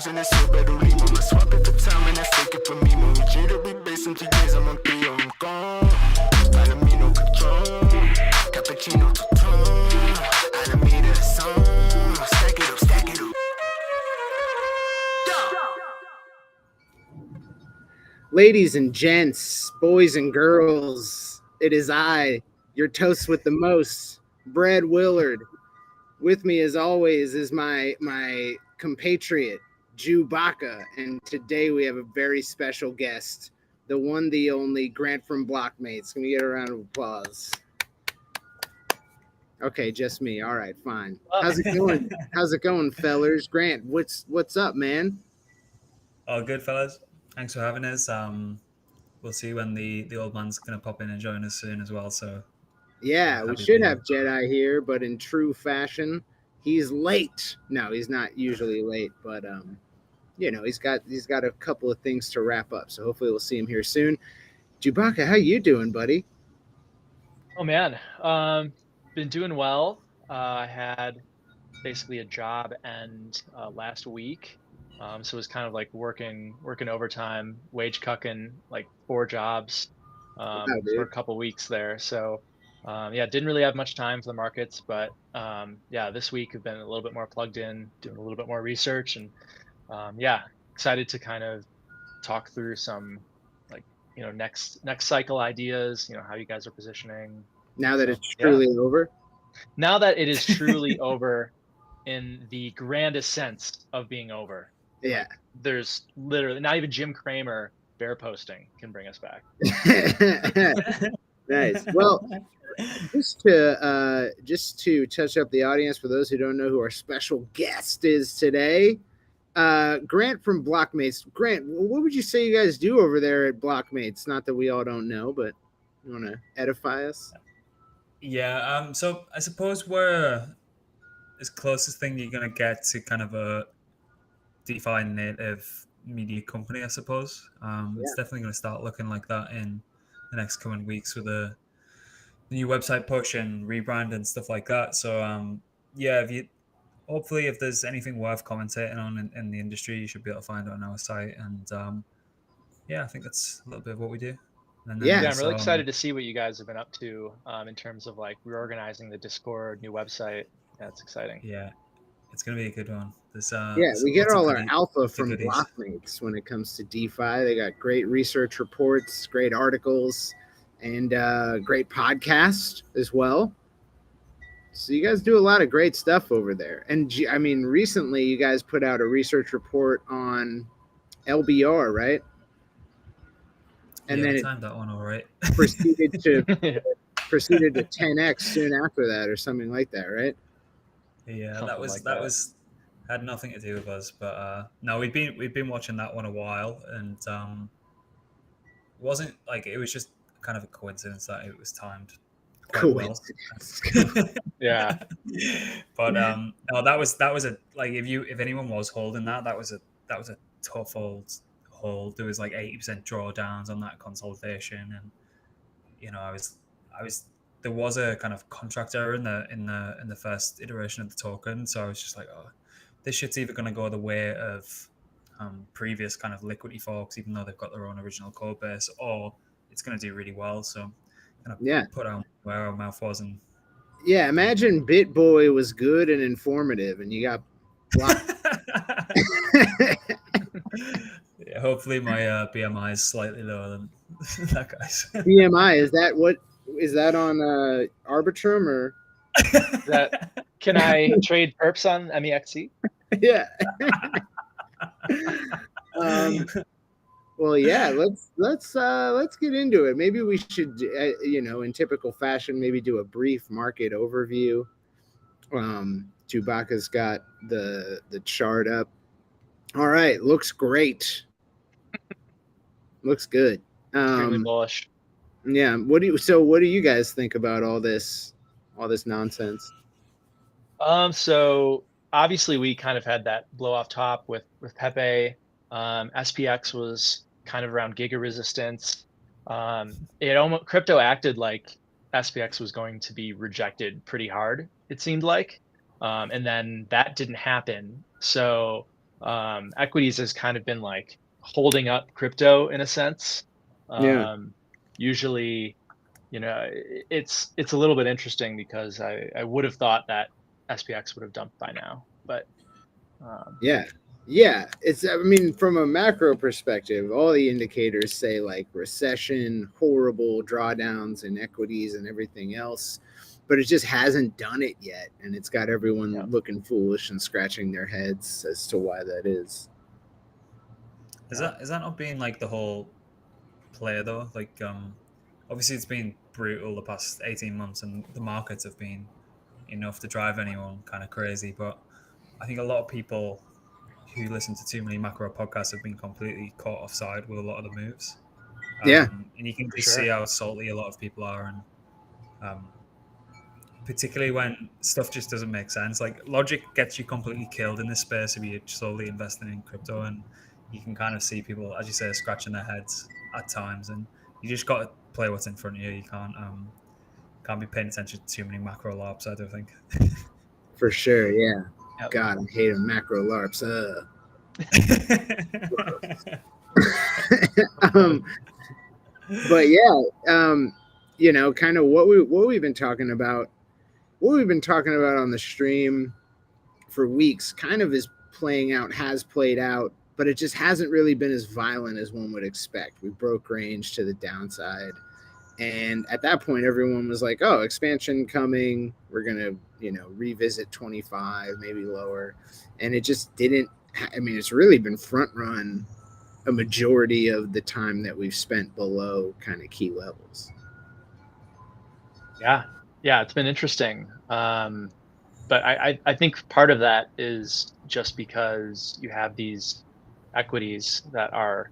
Rose en el sobre limo. Me swap it for time and I fake it for me. Mo jittery bass in 2 days, I'm on 3 on gone. Palomino Patron, Cappuccino Tuton. Alameda song, stack it up, stack it up. Ladies and gents, boys and girls, it is I, your toast with the most, Brad Willard. With me, as always, is my compatriot, Jewbacca, and today we have a very special guest, the one, the only, Grant from Blockmates. Can we get a round of applause? Okay, just me. All right, fine. How's it going? How's it going, fellers? Grant, what's up, man? All good, fellas. Thanks for having us. We'll see when the old man's gonna pop in and join us soon as well. So yeah, we should have Jedi here, but in true fashion, he's late. No, he's not usually late, but he's got a couple of things to wrap up. So hopefully we'll see him here soon. Jewbacca, how you doing, buddy? Oh man, been doing well. I had basically a job end last week. So it was kind of like working overtime, wage cucking, like 4 jobs for a couple weeks there. So didn't really have much time for the markets, but this week I've been a little bit more plugged in, doing a little bit more research, and excited to kind of talk through some next cycle ideas. How you guys are positioning. Now that it's truly over. Now that it is truly over, in the grandest sense of being over. Yeah. Like, there's literally not even Jim Cramer bear posting can bring us back. Nice. Well, just to touch up the audience, for those who don't know who our special guest is today, Grant from Blockmates. Grant, what would you say you guys do over there at Blockmates? Not that we all don't know, but you want to edify us? Yeah. So I suppose we're as closest thing you're gonna get to kind of a DeFi native media company, I suppose. It's definitely going to start looking like that in the next coming weeks with the new website push and rebrand and stuff like that. So if there's anything worth commentating on in the industry, you should be able to find it on our site. And I think that's a little bit of what we do. I'm really excited to see what you guys have been up to in terms of like reorganizing the Discord, new website. Yeah, it's exciting. Yeah, it's going to be a good one. We get all our alpha from Blockmates when it comes to DeFi. They got great research reports, great articles, and great podcast as well. So you guys do a lot of great stuff over there. And I mean, recently you guys put out a research report on LBR, right? And then timed that one all right. proceeded to 10x soon after that, or something like that, right? Yeah, that was had nothing to do with us, but no, we've been watching that one a while, and it wasn't like, it was just kind of a coincidence that it was timed quite well. Yeah. But no, that was a, like, if anyone was holding that was a tough hold. There was like 80% drawdowns on that consolidation, and I was there was a kind of contract error in the first iteration of the token, so I was just like, oh, this shit's either going to go the way of previous kind of liquidity forks, even though they've got their own original code base, or it's going to do really well. So kind of put out where our mouth was. And imagine BitBoy was good and informative, and you got blocked. Yeah, hopefully my BMI is slightly lower than that guy's. BMI, is that on Arbitrum or? Can I trade perps on MEXC? Yeah. Well, yeah. Let's get into it. Maybe we should, in typical fashion, maybe do a brief market overview. Jewbacca's got the chart up. All right, looks great. Looks good. Extremely bullish. Yeah. What do you guys think about all this nonsense? So obviously we kind of had that blow off top with Pepe. SPX was kind of around giga resistance. Crypto acted like SPX was going to be rejected pretty hard, it seemed like. And then that didn't happen. So equities has kind of been like holding up crypto in a sense. Yeah. Usually, it's a little bit interesting because I would have thought that SPX would have dumped by now, but Yeah. Yeah. It's, I mean, from a macro perspective, all the indicators say like recession, horrible drawdowns in equities and everything else, but it just hasn't done it yet. And it's got everyone looking foolish and scratching their heads as to why that is. Is that not being like the whole play though? Like, obviously it's been brutal the past 18 months and the markets have been enough to drive anyone kind of crazy. But I think a lot of people who listen to too many macro podcasts have been completely caught offside with a lot of the moves. Yeah. And you can just see how salty a lot of people are. And particularly when stuff just doesn't make sense. Like logic gets you completely killed in this space if you're solely investing in crypto. And you can kind of see people, as you say, scratching their heads at times. And you just got to play what's in front of you. You can't be paying attention to too many macro LARPs, I don't think. For sure, yeah. Yep. God, I hate them macro LARPs. But yeah, kind of what we've been talking about, on the stream for weeks, kind of is has played out, but it just hasn't really been as violent as one would expect. We broke range to the downside. And at that point, everyone was like, oh, expansion coming. We're going to, revisit 25, maybe lower. And it just didn't. I mean, it's really been front run a majority of the time that we've spent below kind of key levels. Yeah, it's been interesting. But I think part of that is just because you have these equities that are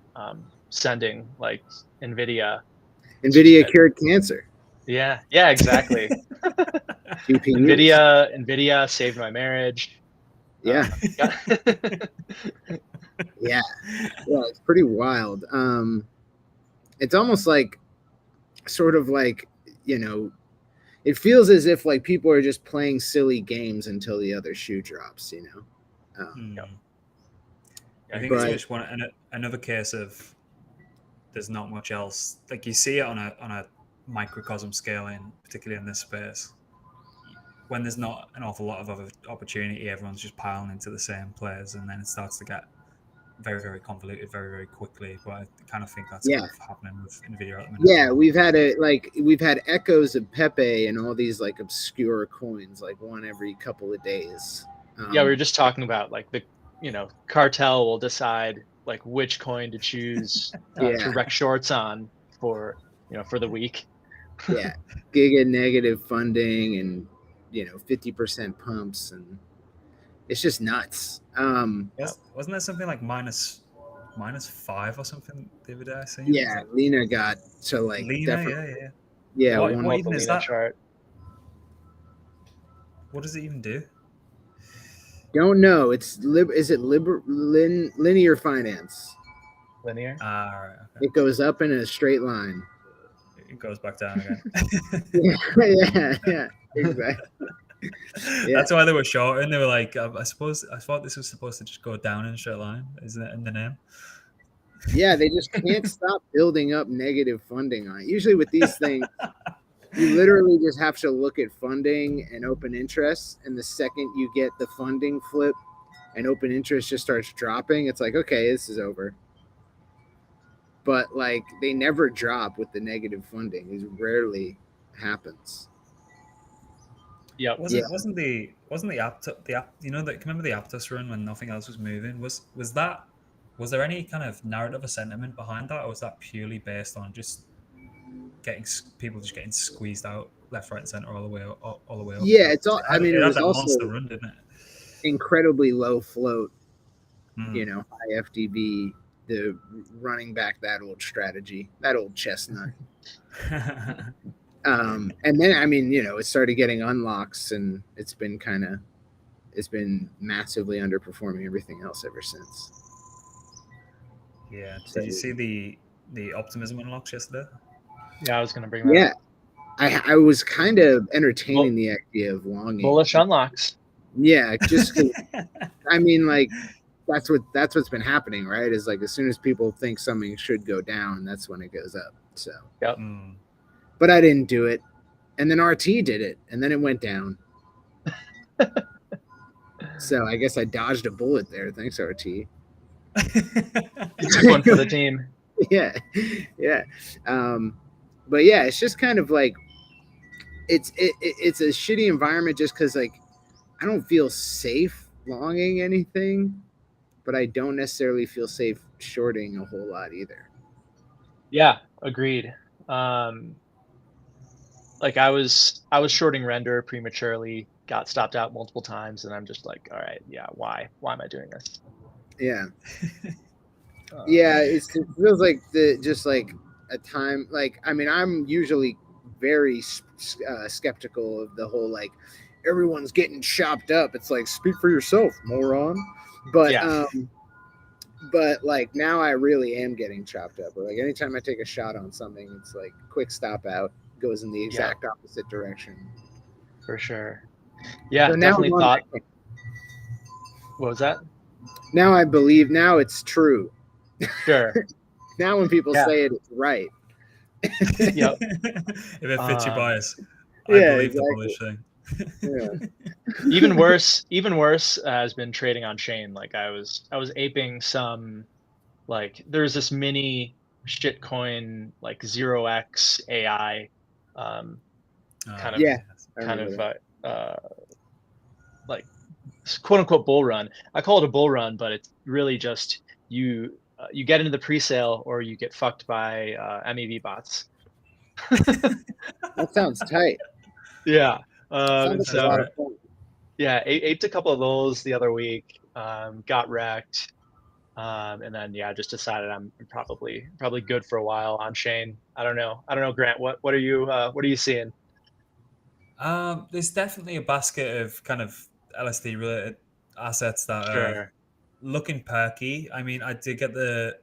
sending like NVIDIA cured cancer. Yeah, exactly. NVIDIA saved my marriage. Yeah. Yeah, it's pretty wild. It's almost like, sort of like, it feels as if like people are just playing silly games until the other shoe drops. I think it's just another case of there's not much else. Like you see it on a microcosm scaling, particularly in this space. When there's not an awful lot of other opportunity, everyone's just piling into the same players, and then it starts to get very, very convoluted very, very quickly. But I kind of think that's kind of happening with NVIDIA at the minute. Yeah, we've had echoes of Pepe and all these like obscure coins, like one every couple of days. We were just talking about like the cartel will decide like which coin to choose to wreck shorts on for the week. Yeah, giga negative funding and 50% pumps, and it's just nuts. Wasn't there something like minus 5 or something the other day I seen? Yeah, Lena got to like Lena, yeah. What even is that chart? What does it even do? Don't know. Is it linear finance? Linear. Right, okay. It goes up in a straight line. It goes back down again. yeah, exactly. Yeah. That's why they were short, and they were like, I thought this was supposed to just go down in a straight line. Isn't it in the name? Yeah, they just can't stop building up negative funding on it. Usually with these things, you literally just have to look at funding and open interest, and the second you get the funding flip and open interest just starts dropping, it's like, okay, this is over. But like they never drop with the negative funding. It rarely happens. Yeah. Wasn't the remember the Aptos run when nothing else was moving? Was there any kind of narrative or sentiment behind that, or was that purely based on just getting squeezed out left, right, and center all the way up? Yeah, it's all. I mean, it was also monster run, didn't it? Incredibly low float. High FDB. The running back that old strategy, that old chestnut. And then it started getting unlocks, and it's been massively underperforming everything else ever since. Yeah. Did you see the optimism unlocks yesterday? Yeah, I was going to bring that up. I was kind of entertaining the idea of longing bullish unlocks. Yeah, just I mean, like that's what's been happening, right? Is like as soon as people think something should go down, that's when it goes up. So, Yep. but I didn't do it, and then RT did it, and then it went down. So I guess I dodged a bullet there. Thanks, RT. Took one for the team. Yeah. But yeah, it's just kind of like it's a shitty environment just because like I don't feel safe longing anything, but I don't necessarily feel safe shorting a whole lot either. Yeah, agreed. Like I was shorting render prematurely, got stopped out multiple times, and I'm just like, all right, yeah, why am I doing this? Yeah. Yeah, it feels like just like a time. Like I mean, I'm usually very skeptical of the whole like everyone's getting chopped up. It's like speak for yourself, moron. But Yeah. but like now I really am getting chopped up. Or like anytime I take a shot on something, it's like quick stop out, goes in the exact opposite direction. For sure. Yeah, So definitely thought. What was that? Now I believe. Now it's true. Sure. Now when people say it, it's right. Yep. If it fits your bias, I believe the bullish thing. Yeah. Even worse has been trading on chain. Like I was aping some, like there's this mini shitcoin like 0x AI kind of like quote unquote bull run. I call it a bull run, but it's really just you get into the pre-sale or you get fucked by MEV bots. That sounds tight. Yeah. Sounds like a lot of fun. Yeah, aped a couple of those the other week, got wrecked, and then just decided I'm probably good for a while on chain. I don't know, Grant. What are you seeing? There's definitely a basket of kind of LSD related assets that are looking perky. I mean, I did get the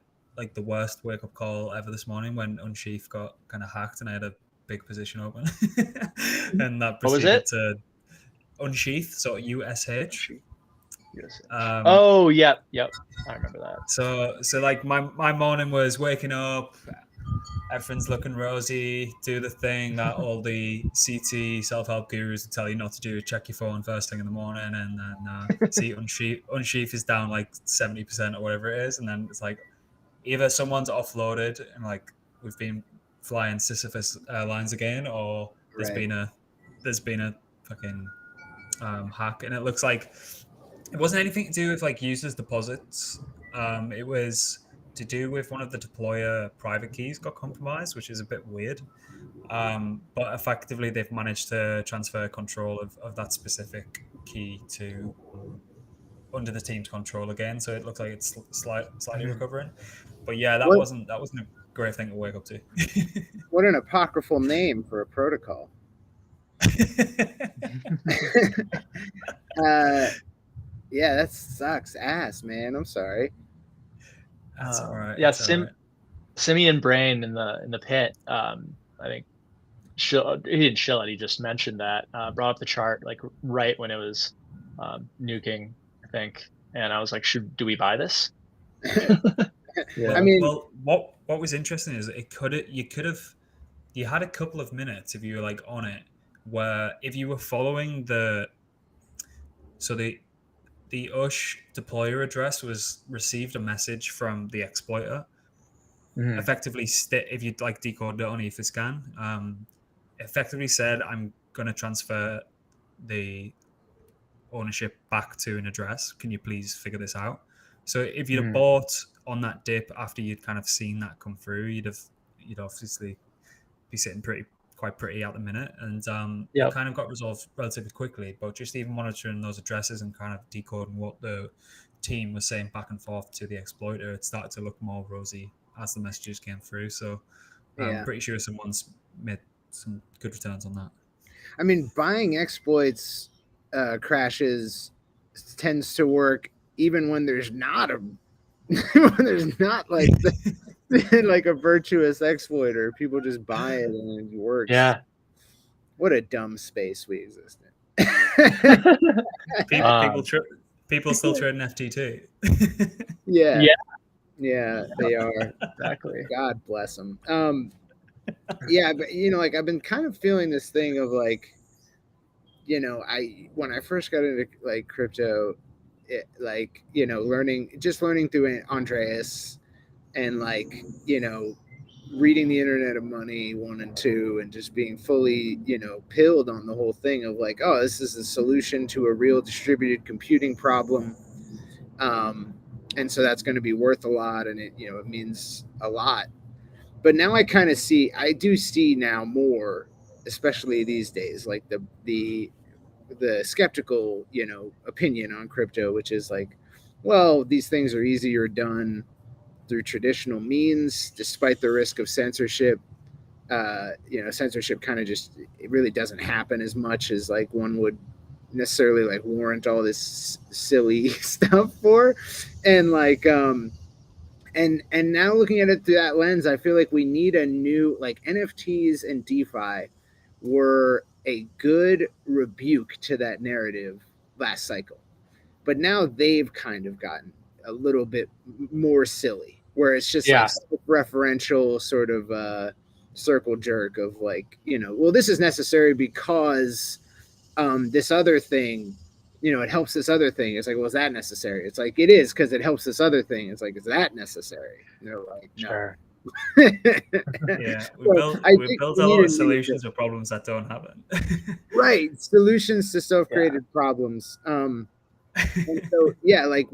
worst wake up call ever this morning when Unsheath got kind of hacked and I had a big position open, and that proceeded to Unsheath, so USH. Yep, I remember that. So like my morning was waking up, everything's looking rosy, do the thing that all the CT self-help gurus tell you not to do, check your phone first thing in the morning, and then see Unsheath is down like 70% or whatever it is, and then it's like either someone's offloaded and like we've been flying Sisyphus Airlines again, or there's been a fucking hack, and it looks like it wasn't anything to do with like users' deposits. It was to do with one of the deployer private keys got compromised, which is a bit weird. But effectively, they've managed to transfer control of that specific key to under the team's control again. So it looks like it's slightly recovering. But yeah, that wasn't a great thing to wake up to. What an apocryphal name for a protocol. Yeah, that sucks ass, man. I'm sorry. That's all right. Yeah, Simian Brain in the pit. I think he didn't chill it. He just mentioned that, brought up the chart like right when it was nuking, I think, and I was like, do we buy this? Yeah. I mean, well, what was interesting is you had a couple of minutes if you were like on it, where if you were following the USH deployer address received a message from the exploiter. Effectively, if you like decode it on Etherscan, effectively said, "I'm going to transfer the ownership back to an address. Can you please figure this out?" So if you'd have bought on that dip after you'd kind of seen that come through, you'd obviously be sitting quite pretty at the minute, and it kind of got resolved relatively quickly. But just even monitoring those addresses and kind of decoding what the team was saying back and forth to the exploiter, it started to look more rosy as the messages came through. So I'm pretty sure someone's made some good returns on that. I mean, buying exploits crashes tends to work even when there's not like like a virtuous exploiter. People just buy it and it works. Yeah. What a dumb space we exist in. People still trading FTT. Yeah, Yeah. yeah, they are. Exactly. God bless them. Yeah, but like I've been kind of feeling this thing of like, when I first got into like crypto, like learning through Andreas, and like reading the Internet of Money 1 and 2, and just being fully pilled on the whole thing of like, oh, this is a solution to a real distributed computing problem. And so that's going to be worth a lot, and it means a lot. But now I do see now more, especially these days, like the skeptical opinion on crypto, which is like, well, these things are easier done through traditional means, despite the risk of censorship. Censorship kind of just, it really doesn't happen as much as like one would necessarily like warrant all this silly stuff for. And like and now looking at it through that lens, I feel like we need a new, like, NFTs and DeFi were a good rebuke to that narrative last cycle, but now they've kind of gotten a little bit more silly, where it's just Yeah. like referential sort of circle jerk of like, well, this is necessary because this other thing, it helps this other thing. It's like, well, is that necessary? It's like, it is, because it helps this other thing. It's like, is that necessary? Like, no. Sure. Yeah, we built a lot of solutions for problems that don't happen. Right, solutions to self-created problems. And so yeah, like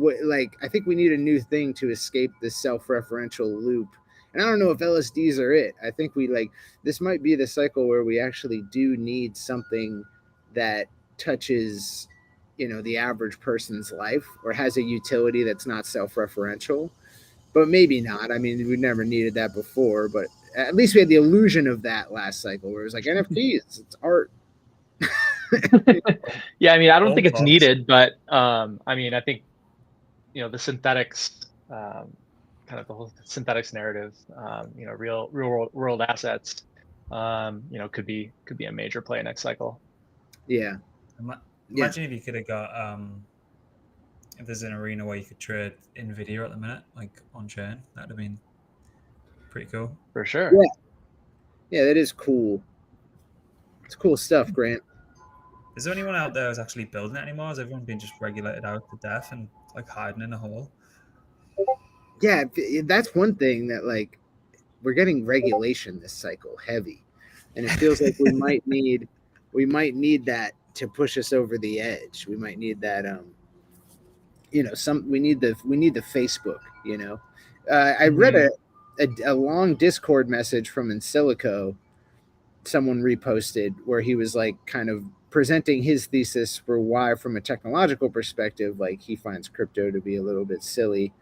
I think we need a new thing to escape this self-referential loop. And I don't know if LSDs are it. I think this might be the cycle where we actually do need something that touches the average person's life, or has a utility that's not self-referential. But maybe not. I mean, we never needed that before, but at least we had the illusion of that last cycle, where it was like, NFTs, it's art. Yeah, I mean, I don't think it's needed, but I mean, I think the synthetics, kind of the whole synthetics narrative, real world assets, could be a major play next cycle. Yeah. Imagine if you could have got if there's an arena where you could trade NVIDIA at the minute, like on chain, that'd have been pretty cool. For sure. Yeah, that is cool. It's cool stuff, Grant. Is there anyone out there who's actually building it anymore? Has everyone been just regulated out to death and like hiding in a hole? Yeah, that's one thing that like we're getting regulation this cycle heavy, and it feels like we might need that to push us over the edge. We might need that we need the Facebook. I read a long Discord message from Insilico someone reposted, where he was like kind of presenting his thesis for why, from a technological perspective, like he finds crypto to be a little bit silly.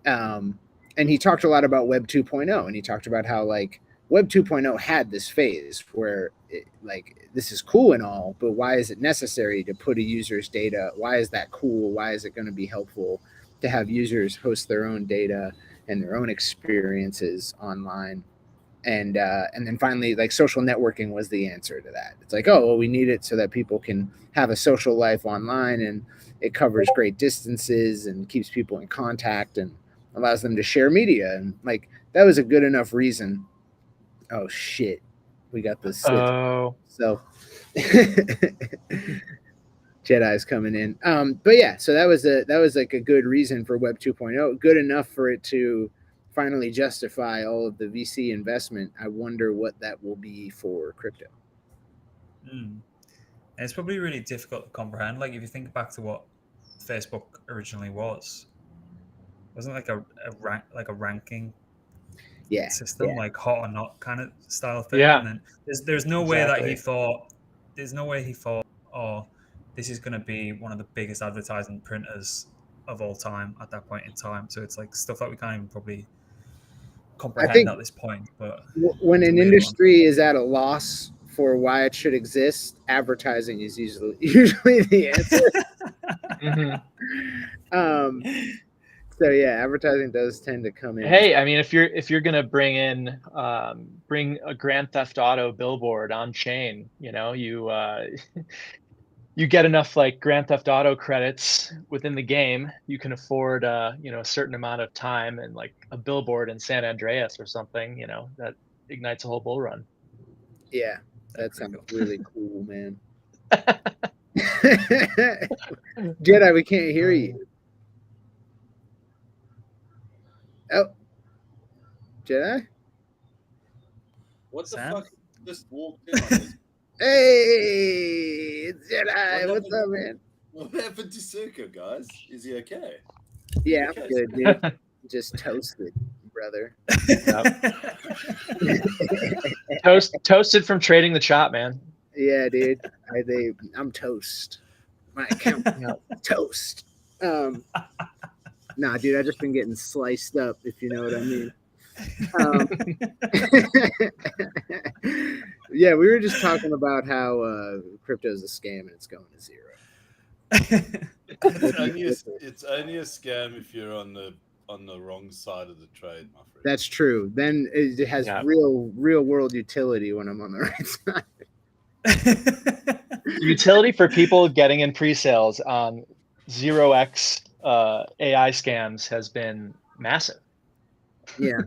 And he talked a lot about Web 2.0, and he talked about how like Web 2.0 had this phase where this is cool and all, but why is it necessary to put a user's data? Why is that cool? Why is it going to be helpful to have users host their own data and their own experiences online? And then finally, like, social networking was the answer to that. It's like, oh, well, we need it so that people can have a social life online, and it covers great distances and keeps people in contact and allows them to share media. And like, that was a good enough reason. Oh shit, we got this switch. Oh, so Jedi's coming in. But yeah, so that was like a good reason for Web 2.0, good enough for it to finally justify all of the VC investment. I wonder what that will be for crypto. And it's probably really difficult to comprehend. Like, if you think back to what Facebook originally was, wasn't it like a ranking system, like hot or not kind of style thing? Yeah. And then there's no way that he thought, oh, this is going to be one of the biggest advertising printers of all time at that point in time. So it's like stuff that we can't even probably comprehend at this point. But when an industry is at a loss for why it should exist, advertising is usually the answer. So yeah, advertising does tend to come in. Hey, I mean, if you're gonna bring a Grand Theft Auto billboard on chain, you you get enough like Grand Theft Auto credits within the game, you can afford a certain amount of time and like a billboard in San Andreas or something, that ignites a whole bull run. Yeah, that That's pretty sounds cool. really cool, man. Jedi, we can't hear you. Oh, Jedi. What the Sam? fuck just walked in on us? Hey, it's Jedi. What What's up, man? What happened to Circa, guys? Is he okay? Yeah, I'm Okay, good, dude. Just toasted, brother. Toasted from trading the chop, man. Yeah, dude. I'm toast. My account toast. Nah, dude, I just been getting sliced up, if you know what I mean. Yeah, we were just talking about how crypto is a scam and it's going to zero. It's only a scam if you're on the wrong side of the trade, my friend. That's true. Then it has real world utility when I'm on the right side. Utility for people getting in pre-sales on 0x AI scams has been massive. Yeah.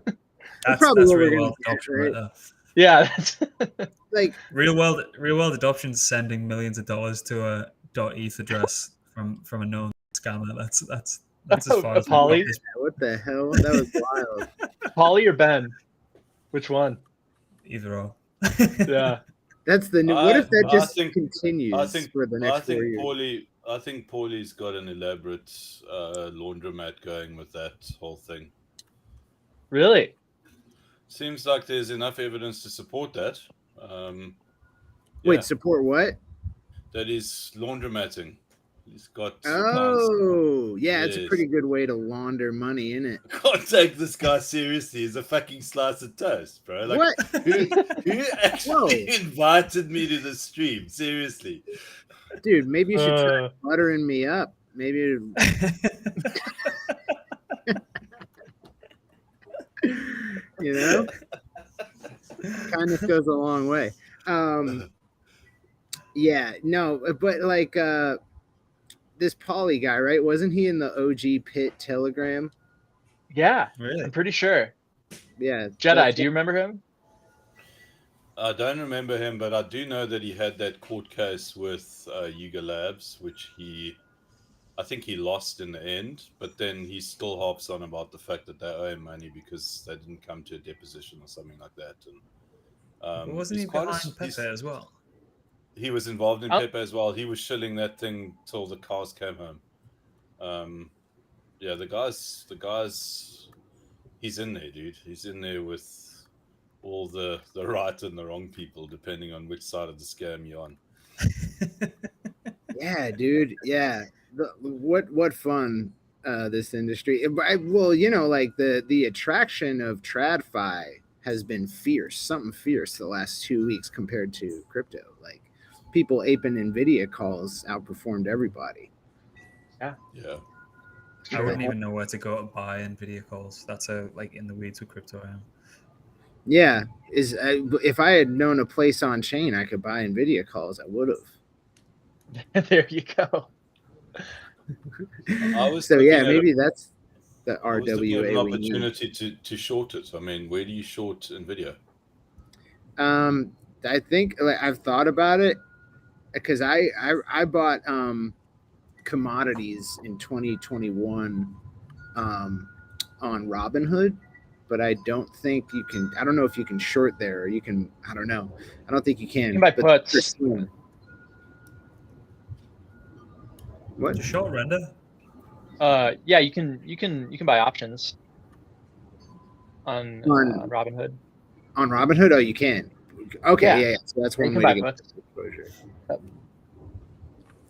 That's probably what we're real gonna world get, adoption right? right there. Yeah. Like real world adoption sending millions of dollars to a .eth address from a known scammer. That's as far as Polly. What the hell? That was wild. Polly or Ben? Which one? Either or. Yeah. That's the new. What if that just continues for the next 4 years? I think Paulie's got an elaborate laundromat going with that whole thing. Really? Seems like there's enough evidence to support that. Wait, support what? That is laundromatting. He's got. Oh, yeah, it's a pretty good way to launder money, isn't it? I can't take this guy seriously. He's a fucking slice of toast, bro. Like, what? Who actually invited me to the stream? Seriously, dude. Maybe you should try buttering me up. Maybe. You know, kindness goes a long way. Yeah, no, but like this Polly guy, right? Wasn't he in the OG Pit Telegram? Yeah, really? I'm pretty sure. Yeah, Jedi. Do you remember him? I don't remember him, but I do know that he had that court case with Hxro Labs, which I think he lost in the end, but then he still harps on about the fact that they owe him money because they didn't come to a deposition or something like that. And wasn't he behind Pepe as well? He was involved in Pepe as well. He was shilling that thing till the cars came home. Yeah, the guys, he's in there, dude. He's in there with all the right and the wrong people, depending on which side of the scam you're on. Yeah, dude. Yeah. What fun this industry. Well, you know, like the attraction of TradFi has been fierce, something fierce the last 2 weeks compared to crypto. Like people aping NVIDIA calls outperformed everybody. Yeah. I wouldn't even know where to go to buy NVIDIA calls. That's like in the weeds with crypto I am. Yeah, if I had known a place on chain I could buy NVIDIA calls, I would have. There you go. Maybe that's the RWA. An opportunity to short it. I mean, where do you short NVIDIA? I think I've thought about it because I bought commodities in 2021 on Robinhood, but I don't think you can. I don't know if you can short there or you can. I don't know. I don't think you can. You can buy puts. What? Just short render? Yeah, you can buy options on Robinhood. On Robinhood, oh, you can. Okay, yeah. So that's one way to get exposure.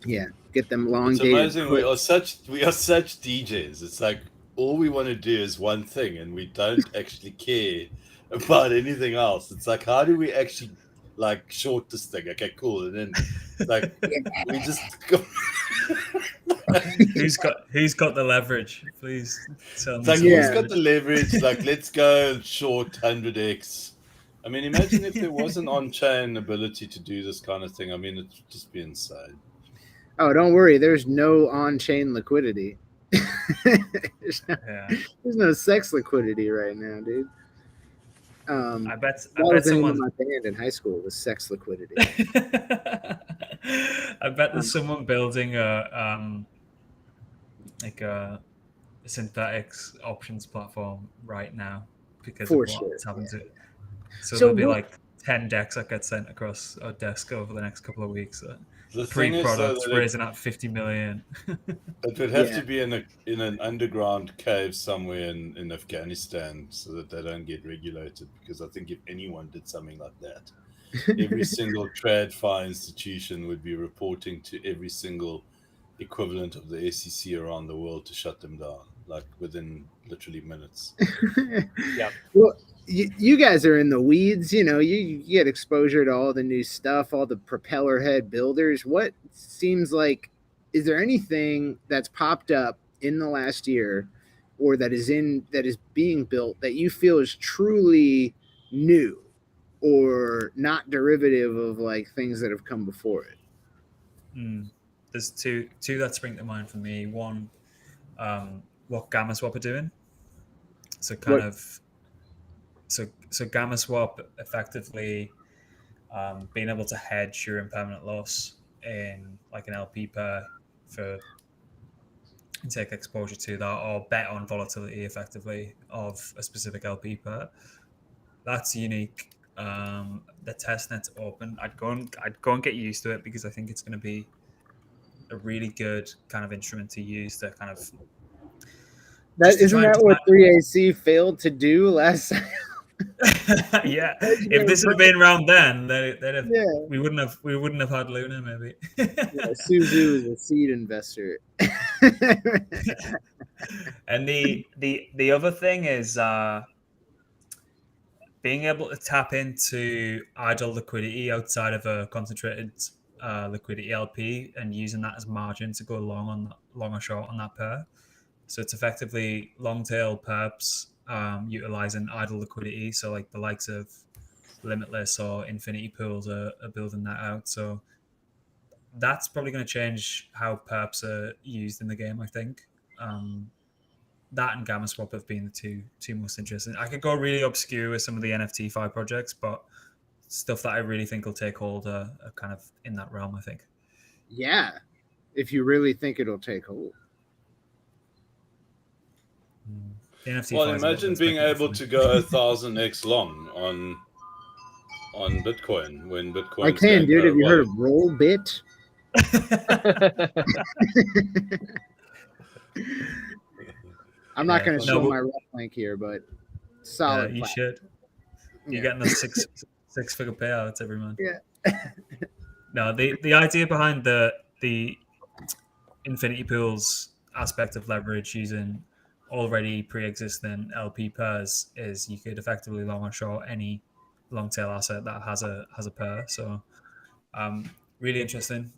Yeah, get them long days. It's amazing. We are such DJs. It's like all we want to do is one thing, and we don't actually care about anything else. It's like, how do we actually like short this thing? Okay, cool. And then like we just go. Who's got the leverage? Please tell me. Like who's got the leverage? Like let's go short 100x. I mean, imagine if there was an on-chain ability to do this kind of thing. I mean, it'd just be insane. Oh, don't worry. There's no on-chain liquidity. there's, no, Yeah. there's no sex liquidity right now, dude. I bet That was the name of someone my band in high school, was Sex Liquidity. I bet there's someone building a synthetics options platform right now because of For sure. what's happened to it. So So there'll be what- like 10 decks that get sent across our desk over the next couple of weeks. The thing is, though, Pre-products that raising at 50 million. it would have Yeah. to be in an underground cave somewhere in Afghanistan so that they don't get regulated. Because I think if anyone did something like that, every single TradFi institution would be reporting to every single equivalent of the SEC around the world to shut them down, like within literally minutes. Yep. Well, you guys are in the weeds. You get exposure to all the new stuff, all the propeller head builders. What seems like, is there anything that's popped up in the last year, or that is being built that you feel is truly new, or not derivative of like things that have come before it? There's two that spring to mind for me. One, what Gamma Swap are doing. So kind What- of so Gamma Swap effectively being able to hedge your impermanent loss in like an LP pair for and take exposure to that, or bet on volatility effectively of a specific LP pair. That's unique. The testnet's open. I'd go and get used to it because I think it's going to be a really good kind of instrument to use to kind of That to isn't try and that what define 3AC failed to do last time? yeah. If this had been around then, they'd have, Yeah. we wouldn't have had Luna maybe. Yeah, Suzu is a seed investor. And the other thing is being able to tap into idle liquidity outside of a concentrated liquidity LP and using that as margin to go long or short on that pair. So it's effectively long tail perps utilizing idle liquidity. So like the likes of Limitless or Infinity Pools are building that out. So that's probably going to change how perps are used in the game, I think. That and Gamma Swap have been the two most interesting. I could go really obscure with some of the NFT 5 projects, but stuff that I really think will take hold are kind of in that realm, I think. Yeah, if you really think it'll take hold. The NFT Well, 5 is a little imagine bit being speculative able for to me. go 1,000x long on Bitcoin when Bitcoin. I can, dude. Have you heard of Rollbit? I'm not going to No, show but- my ref link here, but solid. you platform. should. You're Yeah. getting those six-figure payouts every month. Yeah. No, the idea behind the Infinity Pools aspect of leverage using already pre-existing LP pairs is you could effectively long or short any long tail asset that has a pair. So really interesting.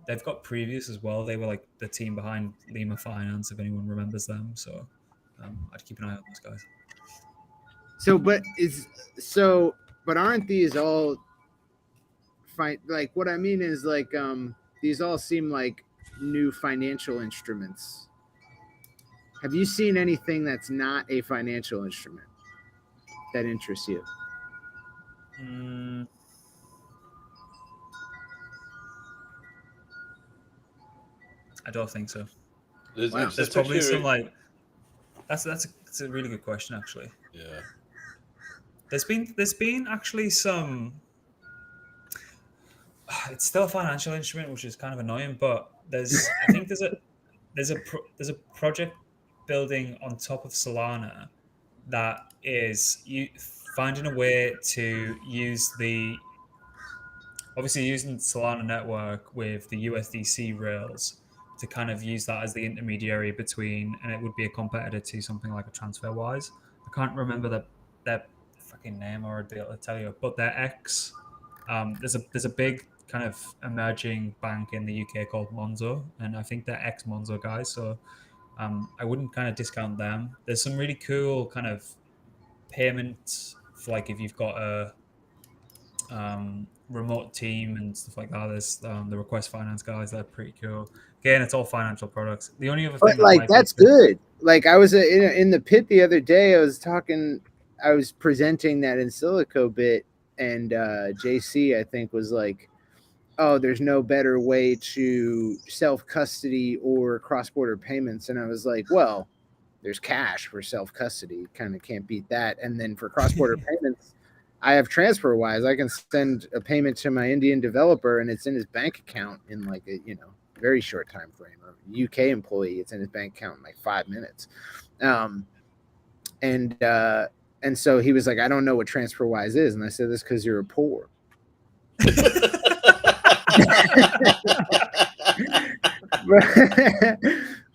They've got Previous as well. They were like the team behind Lima Finance, if anyone remembers them. So I'd keep an eye on those guys. But aren't these all fine? Like, what I mean is, like, these all seem like new financial instruments. Have you seen anything that's not a financial instrument that interests you? I don't think so. Wow. There's probably some like that's a really good question actually. Yeah. There's been actually some. It's still a financial instrument, which is kind of annoying, but I think there's a project building on top of Solana that is finding a way to use obviously using Solana network with the USDC rails to kind of use that as the intermediary between, and it would be a competitor to something like a TransferWise. I can't remember their fucking name, or I'd be able to tell you, but their X. There's a big kind of emerging bank in the UK called Monzo, and I think they're ex Monzo guys. So I wouldn't kind of discount them. There's some really cool kind of payments for like if you've got remote team and stuff like that. There's the request finance guys. They're pretty cool. Again, it's all financial products. The only other But thing that like might that's be good. Like I was in the pit the other day. I was presenting that in Silico bit, and JC I think was like, "Oh, there's no better way to self custody or cross border payments." And I was like, "Well, there's cash for self custody. Kind of can't beat that. And then for cross border payments, I have TransferWise. I can send a payment to my Indian developer, and it's in his bank account in like a very short time frame. A UK employee, it's in his bank account in like 5 minutes." And so he was like, "I don't know what TransferWise is," and I said, "This because you're poor."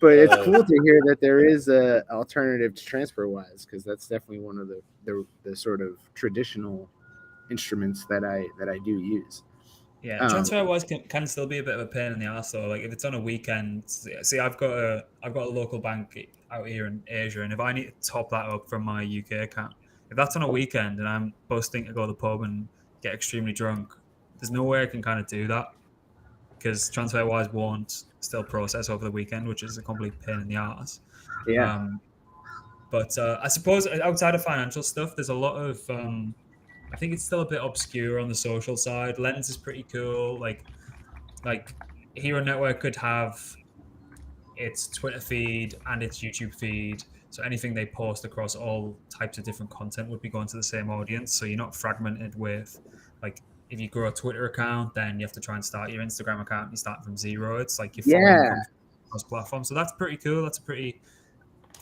But it's cool to hear that there is a alternative to TransferWise, because that's definitely one of the sort of traditional instruments that I do use. Yeah, TransferWise can still be a bit of a pain in the ass though. Like if it's on a weekend, see, I've got a local bank out here in Asia, and if I need to top that up from my UK account, if that's on a weekend and I'm busting to go to the pub and get extremely drunk, there's no way I can kind of do that because TransferWise won't still process over the weekend, which is a complete pain in the ass. Yeah. But I suppose outside of financial stuff, there's a lot of I think it's still a bit obscure on the social side. Lens is pretty cool. Like Hero Network could have its Twitter feed and its YouTube feed. So anything they post across all types of different content would be going to the same audience. So you're not fragmented with, like, if you grow a Twitter account, then you have to try and start your Instagram account. You start from zero. It's like you're following across platforms. So that's pretty cool. That's a pretty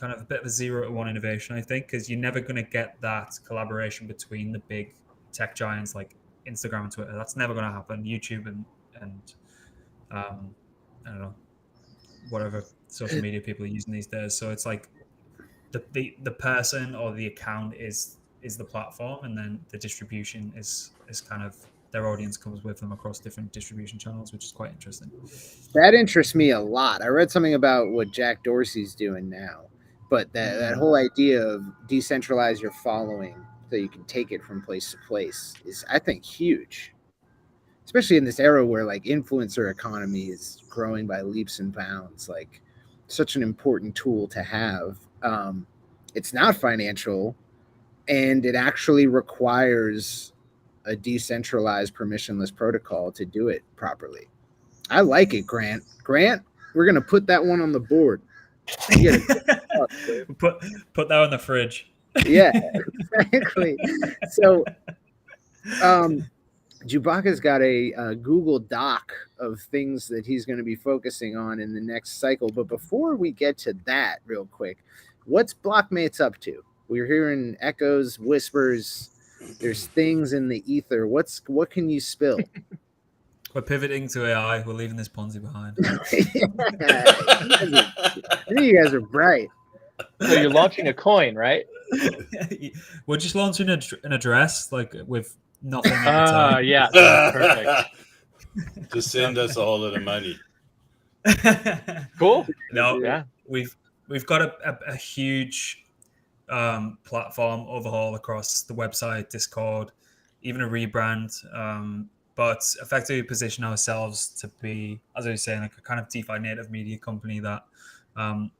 kind of a bit of a 0 to 1 innovation, I think, because you're never going to get that collaboration between the big tech giants like Instagram and Twitter. That's never going to happen. YouTube and I don't know, whatever social media people are using these days. So it's like the person or the account is the platform, and then the distribution is kind of their audience comes with them across different distribution channels, which is quite interesting. That interests me a lot. I read something about what Jack Dorsey's doing now, but that whole idea of decentralize your following so you can take it from place to place is, I think, huge, especially in this era where like influencer economy is growing by leaps and bounds. Like, such an important tool to have. It's not financial, and it actually requires a decentralized permissionless protocol to do it properly. I like it, Grant. Grant, we're gonna put that one on the board. Put that on the fridge. Yeah, exactly. So, Jewbacca's got a Google Doc of things that he's going to be focusing on in the next cycle. But before we get to that, real quick, what's Blockmates up to? We're hearing echoes, whispers. There's things in the ether. What can you spill? We're pivoting to AI. We're leaving this Ponzi behind. You guys are bright. So you're launching a coin, right? We're just launching an address, like with nothing. Yeah, perfect. Just send us a whole lot of money. Cool. No, Yeah. We've got a huge platform overhaul across the website, Discord, even a rebrand. But effectively position ourselves to be, as I was saying, like a kind of DeFi native media company that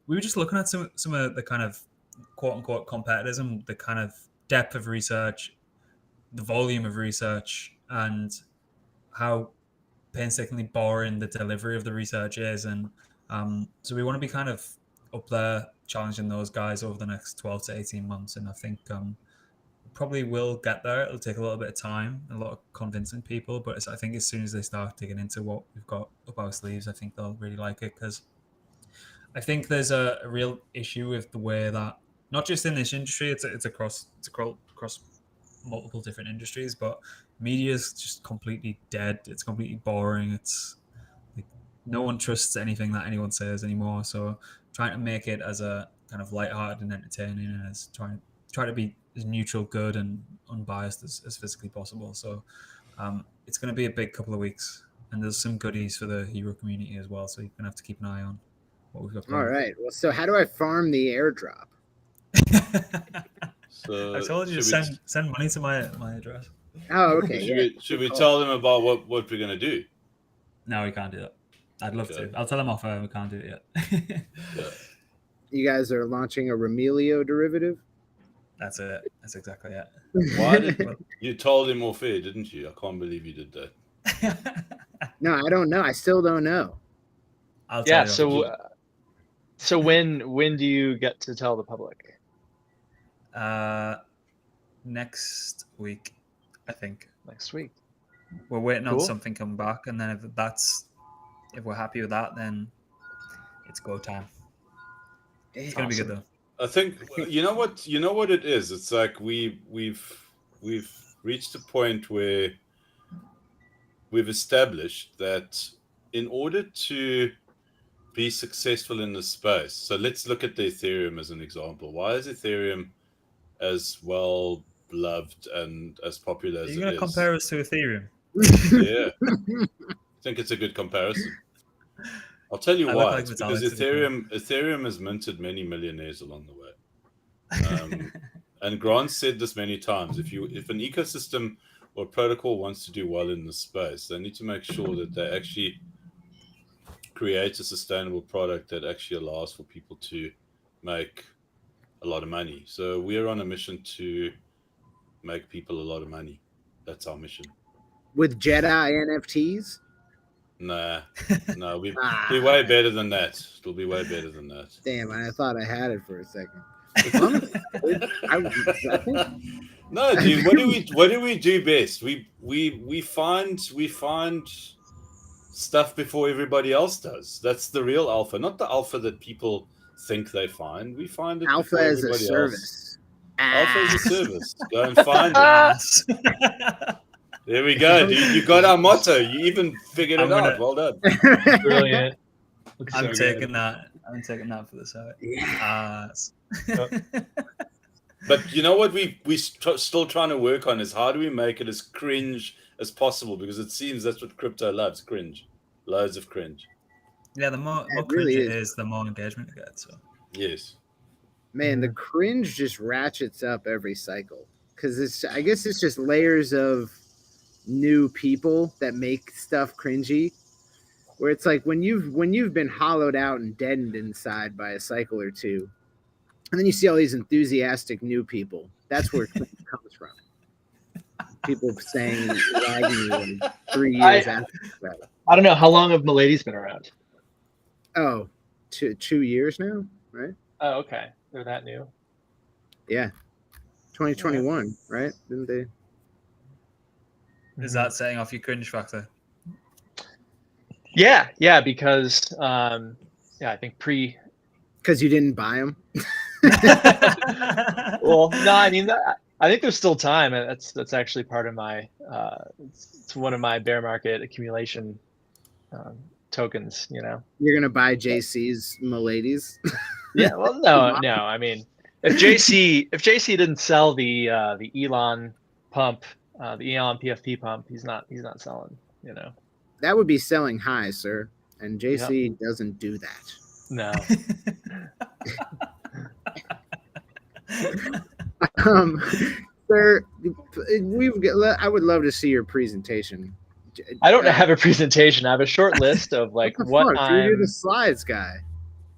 we were just looking at some of the kind of quote unquote competitors and the kind of depth of research, the volume of research, and how painstakingly boring the delivery of the research is. And so we want to be kind of up there challenging those guys over the next 12 to 18 months. And I think probably will get there. It'll take a little bit of time, a lot of convincing people, but I think as soon as they start digging into what we've got up our sleeves, I think they'll really like it, because I think there's a real issue with the way that, not just in this industry, it's across multiple different industries, but media is just completely dead. It's completely boring. It's like no one trusts anything that anyone says anymore. So trying to make it as a kind of lighthearted and entertaining, and as try to be as neutral, good, and unbiased as physically possible. So it's going to be a big couple of weeks, and there's some goodies for the hero community as well. So you're going to have to keep an eye on what we've got going. All right. Well, so how do I farm the airdrop? So I told you to send money to my address. Oh, okay. Should we tell them about what we're gonna do? No, we can't do that. I'd love Okay. to. I'll tell them off. We can't do it yet. Yeah. You guys are launching a Remilio derivative? That's it. That's exactly it. Why did you told him off air, didn't you? I can't believe you did that. No, I don't know. I still don't know. I'll tell Yeah. you. So when do you get to tell the public? Next week, I think. Next week. We're waiting on Cool. something coming back, and then if we're happy with that, then it's go time. It's gonna be good though. I think you know what it is. It's like we've reached a point where we've established that in order to be successful in this space, so let's look at the Ethereum as an example. Why is Ethereum as well loved and as popular as Are it you gonna is? compare us to Ethereum? Yeah, I think it's a good comparison. I'll tell you I look why. like It's Vitalik because to be Ethereum has minted many millionaires along the way. And Grant said this many times. If an ecosystem or protocol wants to do well in this space, they need to make sure that they actually create a sustainable product that actually allows for people to make a lot of money. So we're on a mission to make people a lot of money. That's our mission. With Jedi NFTs? Nah, no, we'll be way better than that. It'll be way better than that. Damn, I thought I had it for a second. No, dude. What do we do best? We find stuff before everybody else does. That's the real alpha, not the alpha that people think they find. We find it Alpha before as a everybody service. else. Alpha as a service. Go and find it. There we go, dude. You got our motto. You even figured it out. Well done. Brilliant. I'm taking that. I'm taking that for the site. Yes. But you know what we still trying to work on is how do we make it as cringe as possible, because it seems that's what crypto loves, cringe. Loads of cringe. Yeah, the more It cringe really it is. is, the more engagement it gets. So. Yes. Man, the cringe just ratchets up every cycle because I guess it's just layers of new people that make stuff cringy. Where it's like when you've been hollowed out and deadened inside by a cycle or two, and then you see all these enthusiastic new people. That's where cringe comes from. People saying lagging 3 years after that. I don't know how long have Milady's been around. Oh, 2 years now, right? Oh, okay. They're that new. Yeah, 2021, right? Didn't they? Is that setting off your cringe factor? Yeah, because I think Because you didn't buy them. well, no, I mean I think there's still time, and that's actually part of my it's one of my bear market accumulation tokens. You know, You're gonna buy JC's Miladies. yeah. Well, no. I mean, if JC didn't sell the Elon pump, the Elon PFP pump, he's not selling. You know, That would be selling high, sir. And JC doesn't do that. no. Sir, I would love to see your presentation. I don't have a presentation. I have a short list of like what You're the slides guy.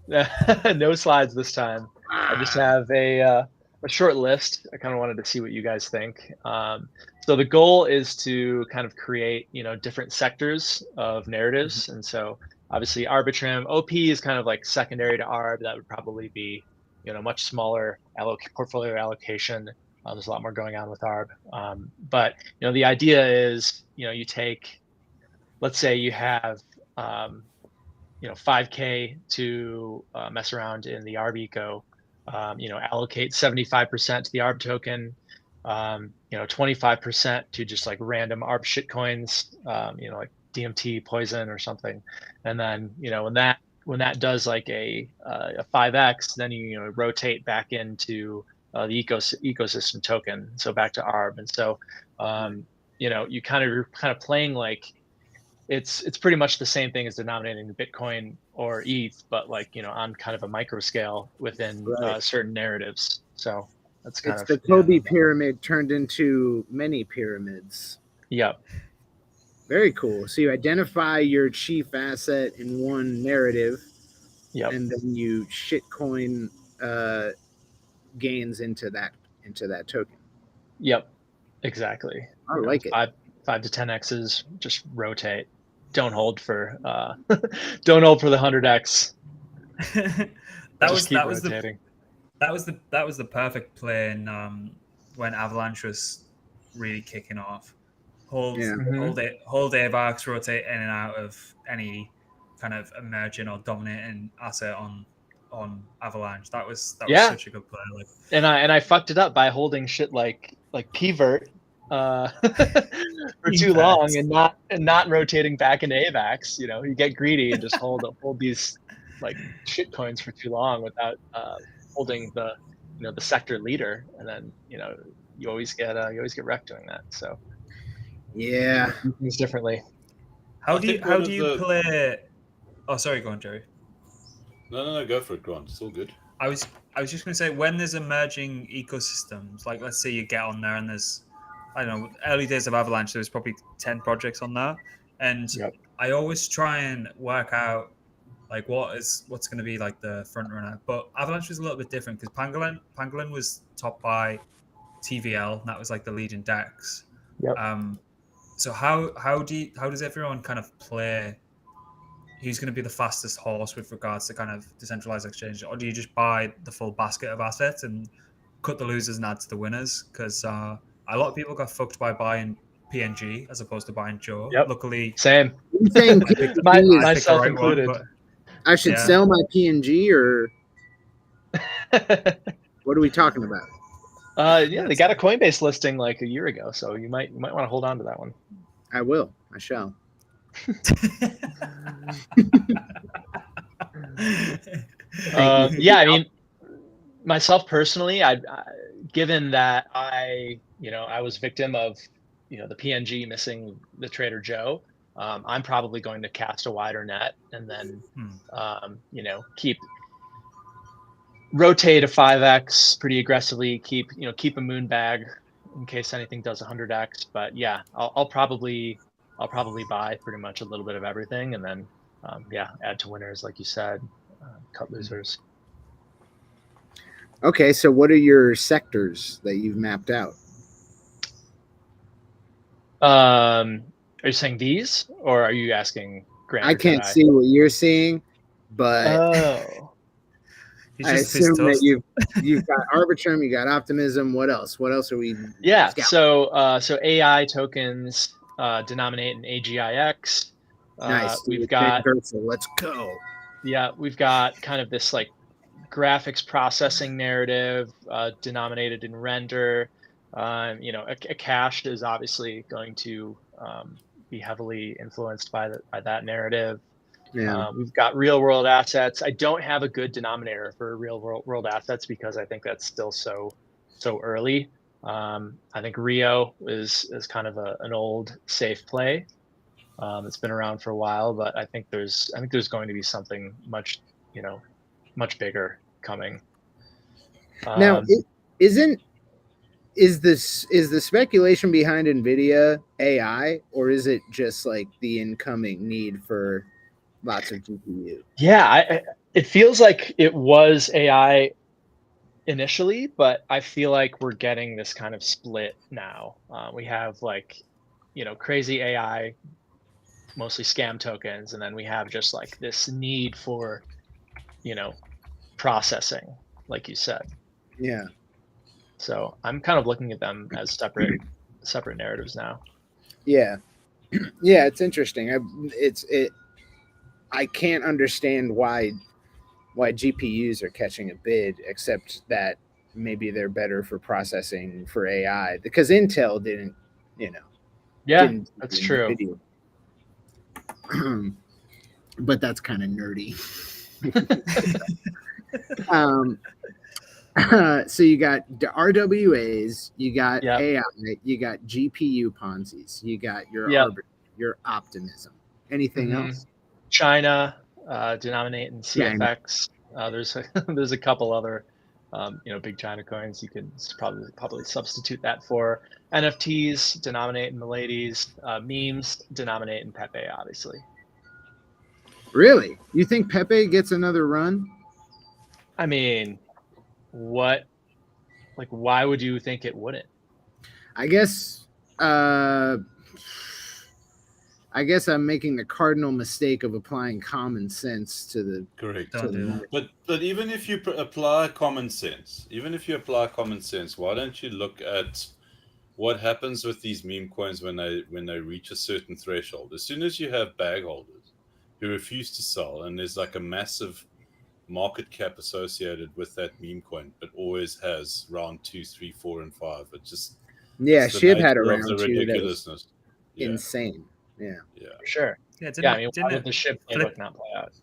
No slides this time. I just have a short list. I kind of wanted to see what you guys think. So the goal is to kind of create, different sectors of narratives. And so obviously Arbitrum, OP is kind of like secondary to ARB. That would probably be, much smaller portfolio allocation. There's a lot more going on with ARB. But, the idea is, you take, let's say you have, 5K to mess around in the ARB eco, allocate 75% to the ARB token, 25% to just like random ARB shitcoins, like DMT, Poison or something. And then, when that does like a 5X, then you rotate back into the ecosystem token, so back to ARB. And so, you're kind of playing like it's pretty much the same thing as denominating Bitcoin or ETH, but like on kind of a micro scale within certain narratives. So That's kind It's of the Kobe pyramid turned into many pyramids. Yep. Very cool. So you identify your chief asset in one narrative, Yep. and then you shitcoin gains into that token. Yep. Exactly. I like it. 5 to 10x's, just rotate. Don't hold for don't hold for the 100x. that Just keep was rotating. that was the perfect play in, when Avalanche was really kicking off. Hold AVAX, rotate in and out of any kind of emerging or dominating asset on Avalanche. That was such a good play. Like, and I fucked it up by holding shit like pvert for too long and not rotating back into AVAX. You know, you get greedy and just hold these like shit coins for too long without holding the sector leader, and then you always get wrecked doing that. So yeah, do things differently. How do you play? Oh, sorry, go on, Jerry. No, go for it, Grant. It's all good. I was just going to say, when there's emerging ecosystems, like let's say you get on there and there's, I don't know, early days of Avalanche, there was probably 10 projects on there, and I always try and work out like what's going to be like the front runner. But Avalanche was a little bit different because Pangolin was topped by TVL, and that was like the leading DEX. So how does everyone kind of play? Who's going to be the fastest horse with regards to kind of decentralized exchange, or do you just buy the full basket of assets and cut the losers and add to the winners? Because a lot of people got fucked by buying PNG as opposed to buying Joe. Luckily, same. Myself included. I should sell my PNG, or what are we talking about? They got a Coinbase listing like a year ago, so you might want to hold on to that one. I will. I shall. I mean, myself personally, I given that I was victim of the PNG missing the Trader Joe, I'm probably going to cast a wider net and then rotate a 5x pretty aggressively, keep a moon bag in case anything does 100x. But yeah, I'll probably buy pretty much a little bit of everything, and then add to winners like you said, cut losers. Okay, so what are your sectors that you've mapped out? Are you saying these, or are you asking Grant? I can't see what you're seeing, but I assume that you've got Arbitrum, you got Optimism. What else? What else are we? Yeah, so AI tokens denominate in AGIX. Nice. We've got let's go. Yeah, we've got kind of this like graphics processing narrative denominated in render. A cache is obviously going to be heavily influenced by that narrative. Yeah. We've got real world assets. I don't have a good denominator for real world assets because I think that's still so early. I think Rio is kind of an old safe play. It's been around for a while, but I think there's going to be something much bigger coming. Now, is the speculation behind NVIDIA AI, or is it just like the incoming need for lots of GPU? Yeah, it feels like it was AI initially, but I feel like we're getting this kind of split now. We have crazy AI, mostly scam tokens, and then we have just like this need for processing, like you said. Yeah. So I'm kind of looking at them as separate narratives now. Yeah. Yeah, it's interesting. I can't understand why GPUs are catching a bid, except that maybe they're better for processing for AI, because Intel didn't. That's true. But that's kind of nerdy. So you got the RWAs, you got AI, you got GPU Ponzi's, you got your Optimism. Anything else? China, denominate in CFX. There's a couple other big China coins. You can probably substitute that for NFTs, denominate in the ladies, memes, denominate in Pepe, obviously. Really? You think Pepe gets another run? I mean, why would you think it wouldn't? I guess I'm making the cardinal mistake of applying common sense to the. Correct. Don't do that. But even if you apply common sense, why don't you look at what happens with these meme coins when they reach a certain threshold? As soon as you have bag holders who refuse to sell, and there's like a massive market cap associated with that meme coin, but always has round 2, 3, 4, and 5. It just Shib had a nature of round the 2 that was ridiculousness. Yeah, insane. Yeah. For sure. Yeah, I mean, why would the SHIB playbook not play out?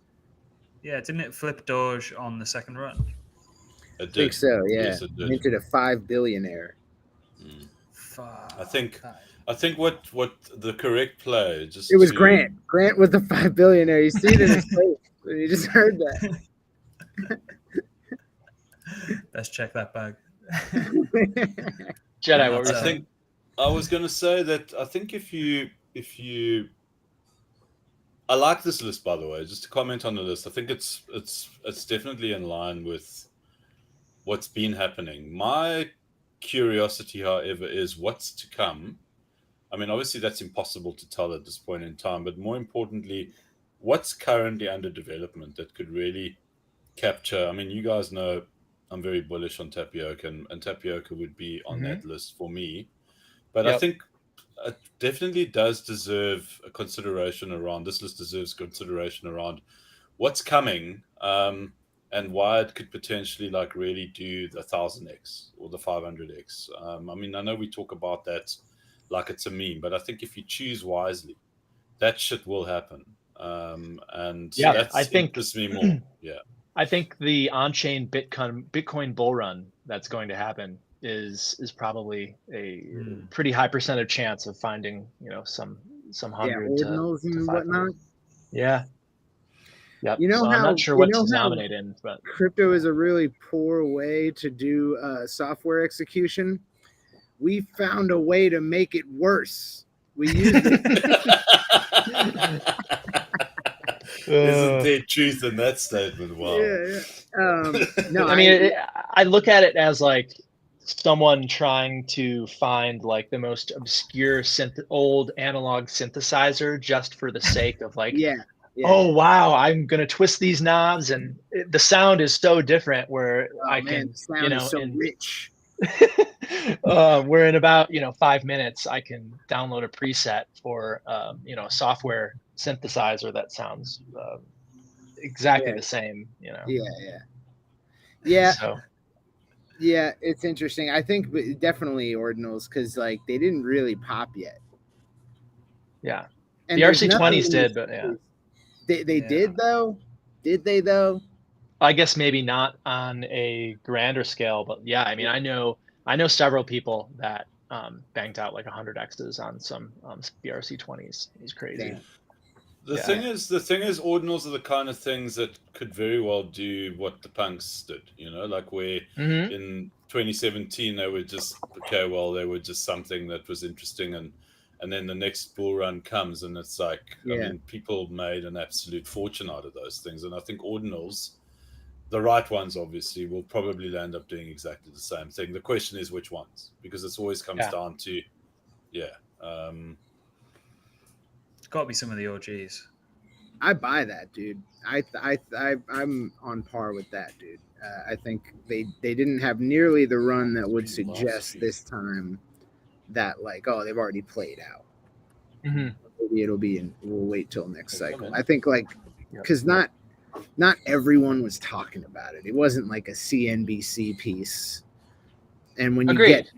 Yeah, didn't it flip Doge on the second run? it I think did. so. Yeah. Yes, it did. Minted a 5 billionaire. Mm. Fuck. I think what the correct play It was Grant. Grant was the 5 billionaire. You see it in his face. You just heard that. Let's check that bag. Jedi, what were you I saying? think I was going to say that I think if you I like this list, by the way, just to comment on the list. I think it's definitely in line with what's been happening. My curiosity, however, is what's to come. I mean, obviously that's impossible to tell at this point in time, but more importantly, what's currently under development that could really capture. I mean, you guys know I'm very bullish on Tapioca, and Tapioca would be on that list for me. But I think it definitely does deserve a consideration around. This list deserves consideration around what's coming, and why it could potentially like really do the 1000x or the 500x. I mean, I know we talk about that like it's a meme, but I think if you choose wisely, that shit will happen. And that's I think interests me more. Yeah. I think the on-chain Bitcoin bull run that's going to happen is probably a pretty high percentage chance of finding some 100 ordinals and whatnot. Yeah. Yep. You know so how I'm not sure what to nominate in, but crypto is a really poor way to do software execution. We found a way to make it worse. We used it. Isn't there truth in that statement? Wow. Yeah. No, I mean, I look at it as like someone trying to find like the most obscure old analog synthesizer just for the sake of like, oh wow, I'm gonna twist these knobs and the sound is so different where the sound is so rich. Where in about 5 minutes I can download a preset for a software synthesizer that sounds exactly the same. Yeah, it's interesting. I think definitely ordinals because like they didn't really pop yet. Yeah, and the RC20s did, but they did though. Did they though? I guess maybe not on a grander scale, but yeah, I mean, I know several people that banged out like 100 X's on some BRC20s. It's crazy. Damn. The thing is, ordinals are the kind of things that could very well do what the punks did. Like where in 2017 they were just they were just something that was interesting, and then the next bull run comes, and it's like I mean, people made an absolute fortune out of those things, and I think ordinals, the right ones, obviously, will probably land up doing exactly the same thing. The question is which ones, because it always comes down to, it's got to be some of the OGs. I buy that, dude. I'm on par with that, dude. I think they didn't have nearly the run that would suggest this time that like, oh, they've already played out. Maybe it'll be we'll wait till next cycle. I think like because not everyone was talking about it. It wasn't like a CNBC piece. And when you get,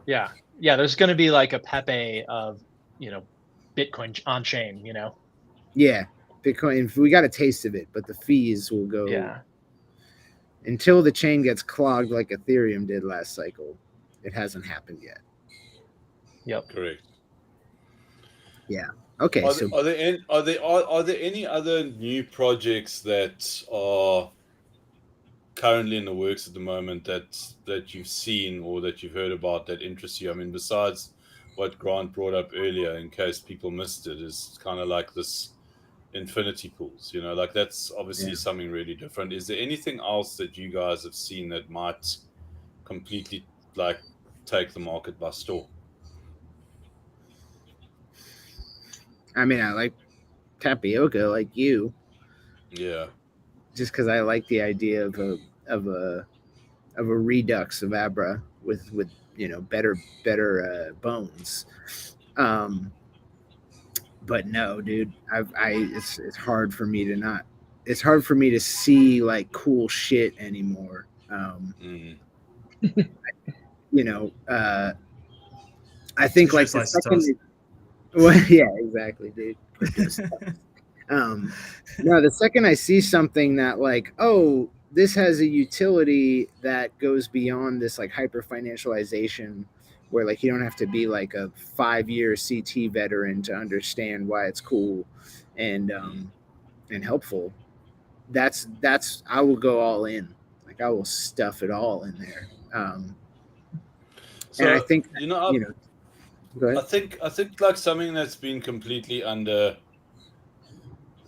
yeah, there's going to be like a Pepe of, Bitcoin on chain, Yeah, Bitcoin. We got a taste of it, but the fees will go. Yeah. Until the chain gets clogged like Ethereum did last cycle, it hasn't happened yet. Yep. Correct. Yeah. Okay. Are there any other new projects that are currently in the works at the moment that you've seen or that you've heard about that interests you? I mean, besides what Grant brought up earlier, in case people missed it, is kind of like this infinity pools. Like that's obviously something really different. Is there anything else that you guys have seen that might completely like take the market by storm? I mean, I like tapioca, like you, Yeah. just because I like the idea of a redux of Abra with better bones. But no, dude, it's hard for me to not. It's hard for me to see like cool shit anymore. Mm. You know, I think like Just the like second. Well, yeah, exactly, dude. No, the second I see something that like, oh, this has a utility that goes beyond this like hyper financialization, where like you don't have to be like a 5-year CT veteran to understand why it's cool and helpful. That's I will go all in. Like I will stuff it all in there. And I So think go I ahead. think like something that's been completely under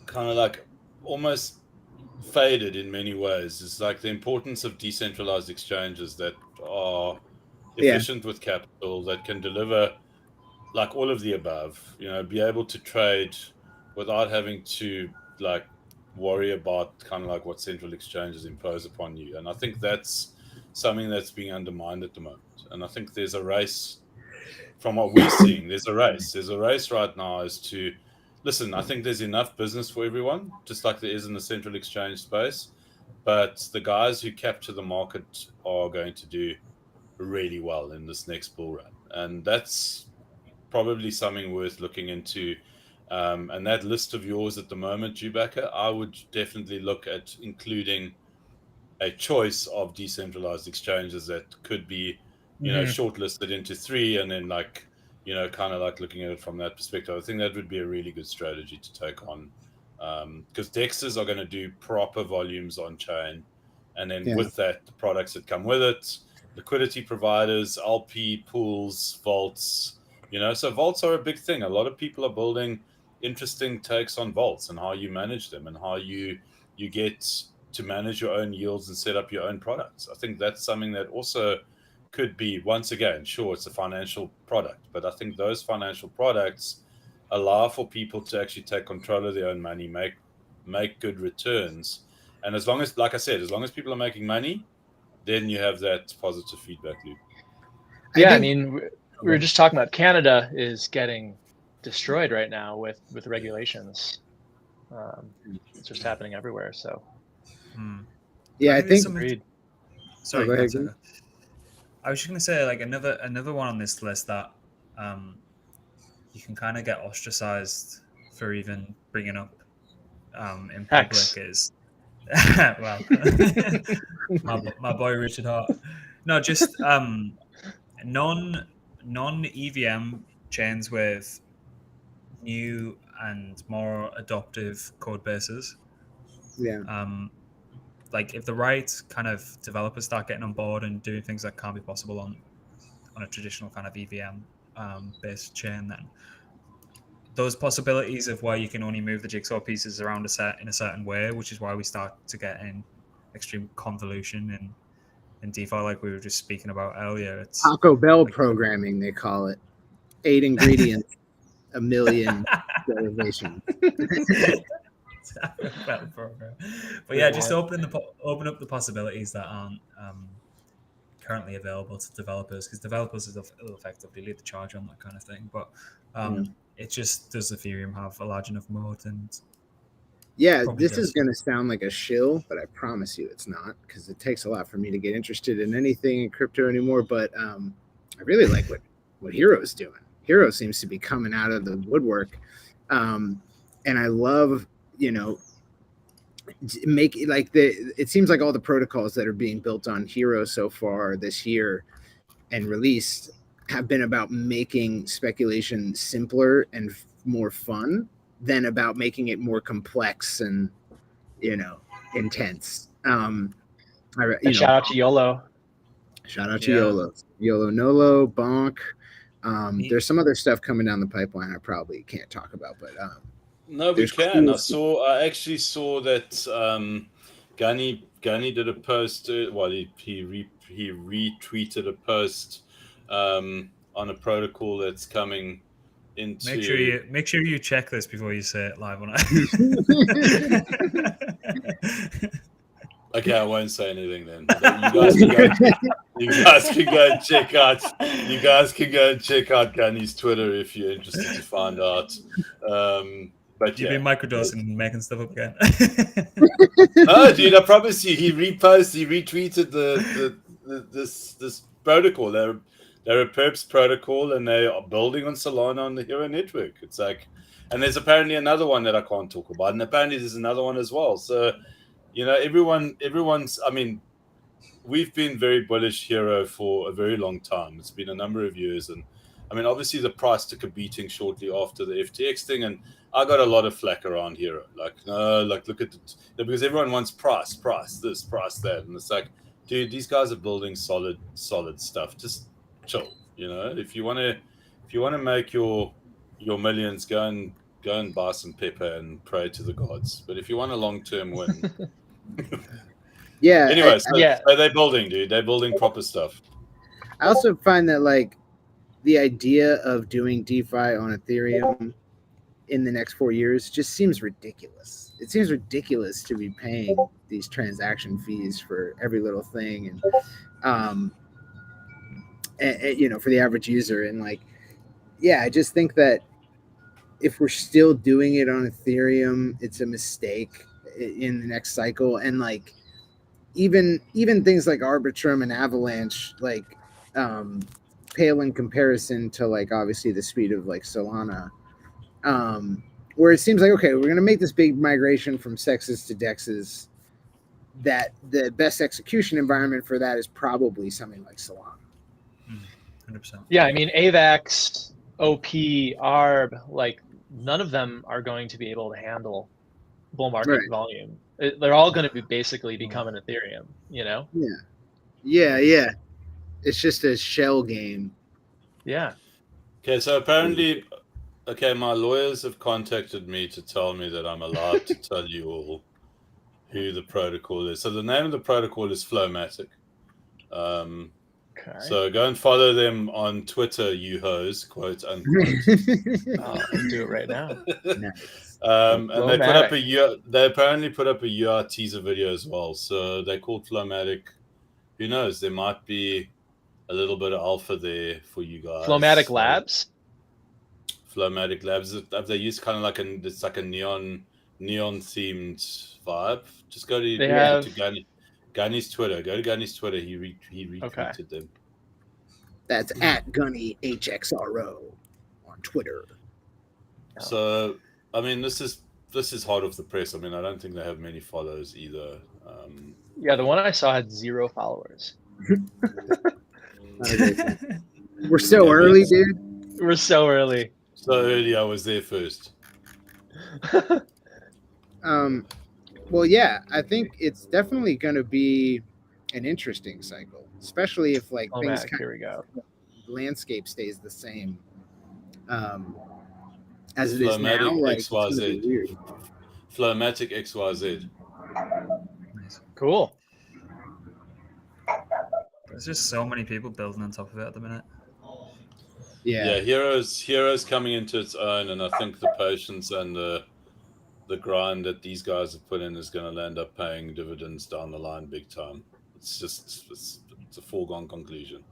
kind of like almost faded in many ways is like the importance of decentralized exchanges that are Yeah, efficient with capital, that can deliver like all of the above, be able to trade without having to like worry about kind of like what central exchanges impose upon you. And I think that's something that's being undermined at the moment. And I think there's a race from what we're seeing. There's a race right now as to listen. I think there's enough business for everyone, just like there is in the central exchange space. But the guys who capture the market are going to do really well in this next bull run, and that's probably something worth looking into. And that list of yours at the moment, Jewbacca, I would definitely look at including a choice of decentralized exchanges that could be, shortlisted into 3, and then like, kind of like looking at it from that perspective. I think that would be a really good strategy to take on, because dexes are going to do proper volumes on chain, and then yeah, with that, the products that come with it, liquidity providers, LP pools, vaults. So vaults are a big thing. A lot of people are building interesting takes on vaults and how you manage them and how you get to manage your own yields and set up your own products. I think that's something that also could be, once again, sure, it's a financial product, but I think those financial products allow for people to actually take control of their own money, make good returns. And as long as, like I said, as long as people are making money, then you have that positive feedback loop. Yeah, I think mean, we were just talking about Canada is getting destroyed right now with regulations. It's just happening everywhere. So yeah, I there's think. something. agreed. Sorry, Go go on, ahead. Circa. I was just gonna say like another one on this list that you can kind of get ostracized for even bringing up in public Hex. is well my boy Richard Hart. No, just non EVM chains with new and more adoptive code bases. Yeah, Like if the right kind of developers start getting on board and doing things that can't be possible on a traditional kind of EVM based chain, then those possibilities of where you can only move the jigsaw pieces around in a certain way, which is why we start to get in extreme convolution in DeFi, like we were just speaking about earlier. It's Taco Bell like programming, they call it. 8 ingredients, a million derivations. But yeah, just open up the possibilities that aren't currently available to developers, because developers will effectively lead the charge on that kind of thing. But it just, does Ethereum have a large enough moat? And Yeah, probably this is does. going to sound like a shill, but I promise you it's not, because it takes a lot for me to get interested in anything in crypto anymore. But I really like what Hero's doing. Hero seems to be coming out of the woodwork. And I love, it seems like all the protocols that are being built on Hero so far this year and released have been about making speculation simpler and more fun than about making it more complex and intense. And shout out to YOLO. Shout out to YOLO Nolo, Bonk. There's some other stuff coming down the pipeline I probably can't talk about, but no, we can. I actually saw that Gunny did a post. Well, he retweeted a post on a protocol that's coming into. Make sure you check this before you say it live on. Okay, I won't say anything then. You guys can go and check out. You guys can go and check out Gunny's Twitter if you're interested to find out. But You've been microdosing and making stuff up again. No, dude, I promise you, he retweeted this protocol. They're a perps protocol, and they are building on Solana on the Hero network. It's like, and there's apparently another one that I can't talk about, and apparently there's another one as well. So, everyone's. I mean, we've been very bullish Hero for a very long time. It's been a number of years, and I mean, obviously the price took a beating shortly after the FTX thing, and I got a lot of flack around Hero. Look at it, because everyone wants price this, price that, and it's like, dude, these guys are building solid stuff. Just chill, If you want to make your millions, go and buy some pepper and pray to the gods. But if you want a long-term win, yeah. Anyway, so they're building, dude. They're building proper stuff. I also find that the idea of doing DeFi on Ethereum in the next 4 years just seems ridiculous. It seems ridiculous to be paying these transaction fees for every little thing, and for the average user. And I just think that if we're still doing it on Ethereum, it's a mistake in the next cycle. And even things like Arbitrum and Avalanche, pale in comparison to obviously the speed of Solana, where it seems okay, we're going to make this big migration from sexes to dexes, that the best execution environment for that is probably something like Solana. 100%. Yeah, I mean, AVAX, OP, ARB, none of them are going to be able to handle bull market volume. They're all going to be basically become an Ethereum, Yeah. It's just a shell game. Yeah. Okay, so apparently, my lawyers have contacted me to tell me that I'm allowed to tell you all who the protocol is. So the name of the protocol is Flowmatic. Okay. So go and follow them on Twitter, you hoes, quote unquote. I'll do it right now. Nice. And they apparently put up a UR teaser video as well. So they called Flowmatic. Who knows? There might be a little bit of alpha there for you guys. Flowmatic Labs. Flowmatic Labs. They use kind of it's like a neon themed vibe. Just go to Gunny's Twitter. Go to Gunny's Twitter. He retweeted them. That's at Gunny HXRO on Twitter. So I mean, this is hot off the press. I mean, I don't think they have many followers either. Yeah, the one I saw had 0 followers. We're so early, dude. We're so early. So early, I was there first. Well, yeah, I think it's definitely going to be an interesting cycle, especially if things here we go. Landscape stays the same as it is now. XYZ. Flowmatic XYZ. Nice. Cool. There's just so many people building on top of it at the minute. Yeah, Hero's coming into its own, and I think the patience and the grind that these guys have put in is going to end up paying dividends down the line big time. It's a foregone conclusion.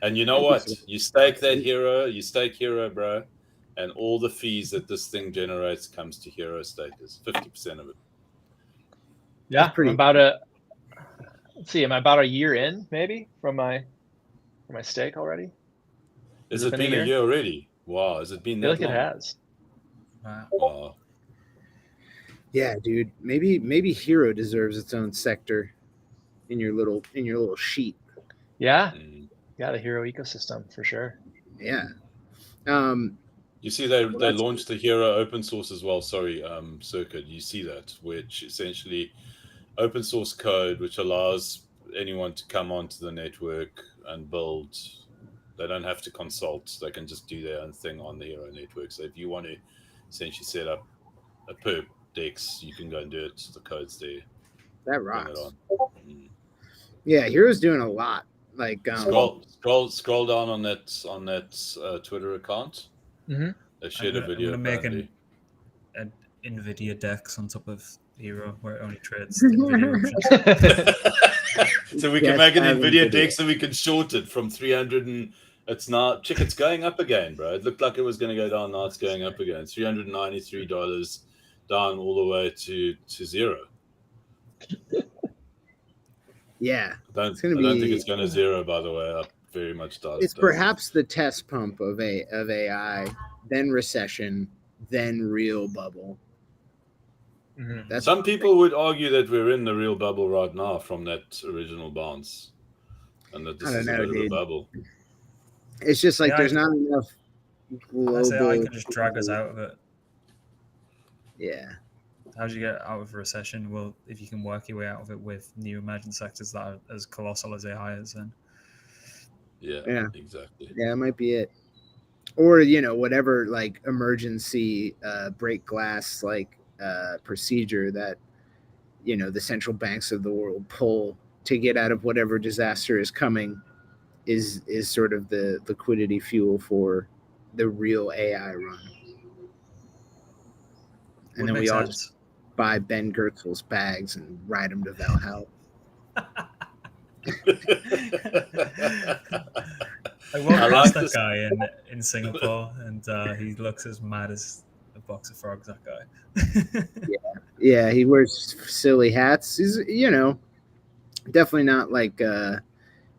And you know what? You stake Hero, bro, and all the fees that this thing generates comes to Hero stakers. 50% of it. Yeah, I'm about a year in, maybe, from my stake already. Has it been a year already? Wow, has it been that long? I feel like it has. Wow. Yeah, dude. Maybe Hero deserves its own sector in your little sheet. Yeah. Yeah, the Hero ecosystem for sure. Yeah. You see, they launched the Hero open source as well. Sorry, Circa. You see that, which essentially open source code, which allows anyone to come onto the network and build. They don't have to consult. They can just do their own thing on the Hxro network. So if you want to essentially set up a perp DEX, you can go and do it. The code's there. That Bring it rocks. on. Mm. Yeah, Hxro's doing a lot. Like Scroll down on that Twitter account. Mhm. They shared a video. I'm gonna make apparently. an NVIDIA DEX on top of Hxro where it only trades NVIDIA options. So we can Yes, make an have NVIDIA NVIDIA. DEX and we can short it from 300 and it's now it's going up again, bro. It looked like it was going to go down. Now it's going up again. $393 down all the way to zero. yeah, I don't think it's going to zero, by the way. I very much doubt it's it does. perhaps the test pump of AI, then recession, then real bubble. Mhm. That's Some people would argue that we're in the real bubble right now from that original bounce, and that this I don't is know, a bit of a dude. bubble. It's just like Yeah, there's not enough Honestly, I global. can just drag us out of it. Yeah, How do you get out of a recession? Well, if you can work your way out of it with new emerging sectors that are as colossal as AI is, then Yeah, exactly. yeah, that might be it. Or whatever like emergency break glass like procedure that the central banks of the world pull to get out of whatever disaster is coming is sort of the liquidity fuel for the real AI run. And would then make we all sense. just buy Ben Gertzel's bags and ride him to Valhalla. I walked I past like that this. guy in Singapore, and he looks as mad as a box of frogs. That guy. Yeah, he wears silly hats. He's definitely not like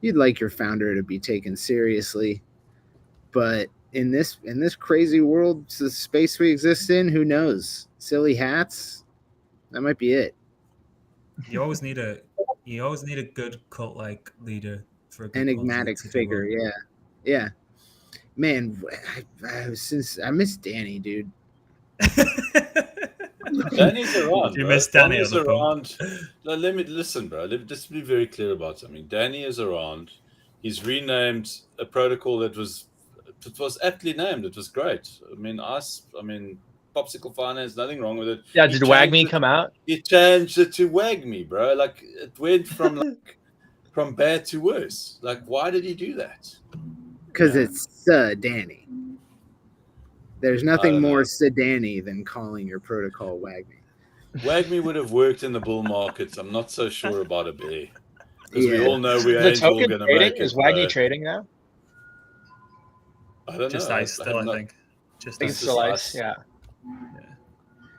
you'd like your founder to be taken seriously, but in this crazy world, the space we exist in, who knows? Silly hats, that might be it. You always need a good cult like leader for a good Enigmatic cult lead to figure, do yeah. Man, I miss Danny, dude. Danny's around. You bro. miss Danny Danny's on the pump. around. No, let me listen, bro. Let me just be very clear about something. Danny is around. He's renamed a protocol that was aptly named. It was great. I mean, Popsicle Finance, nothing wrong with it. Yeah, He did WagMe changed it- come out? He changed it to WagMe, bro. Like it went from from bad to worse. Like, why did he do that? Because Yeah. it's Danny. There's I nothing don't more know. Danny than calling your protocol WagMe. WagMe would have worked in the bull markets. I'm not so sure about a bear. Because we Yeah. all know we The ain't all token going to trading make it. is WagMe bro. trading now. I don't Just know. ice still, have I not- think. Just I think ice. it's still Ice. ice. Yeah.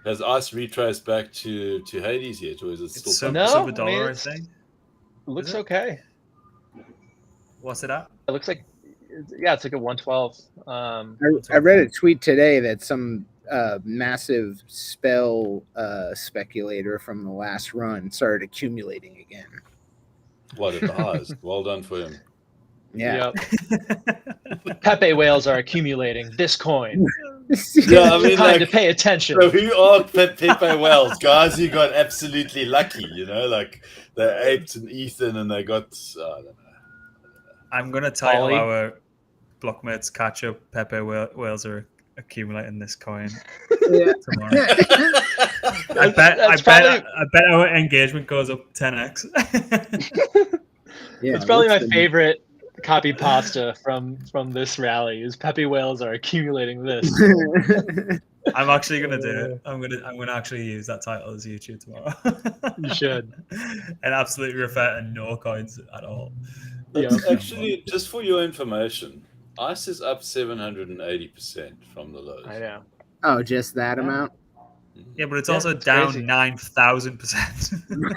Has ice retraced back to Hades yet, or is it It's still? sub, No, sub I a dollar, mean, I it's- think. It looks Is it? okay. What's it at? It looks like, yeah, it's like a 112. I read a tweet today that some massive spell speculator from the last run started accumulating again. What at the highs? Well done for him. Yeah. Yep. Pepe whales are accumulating this coin. Yeah, I mean, Time to like, pay attention. so who are Pepe Wells? Guys who got absolutely lucky, like they aped and Ethan and they got, I don't know. I'm going to title Ollie. our Blockmates catch up. Pepe whales are accumulating this coin Yeah. tomorrow. I That's probably- bet our engagement goes up 10x. Yeah, It's probably my what's the- favorite copy pasta from this rally is Pepe whales are accumulating this. I'm actually gonna do it. I'm gonna actually use that title as YouTube tomorrow. You should. And absolutely refer to no coins at all. Yeah. Actually, just for your information, ICE is up 780% from the lows. I know. Oh, just that Yeah. amount? Yeah, but it's Yeah, also it's down crazy. 9,000%.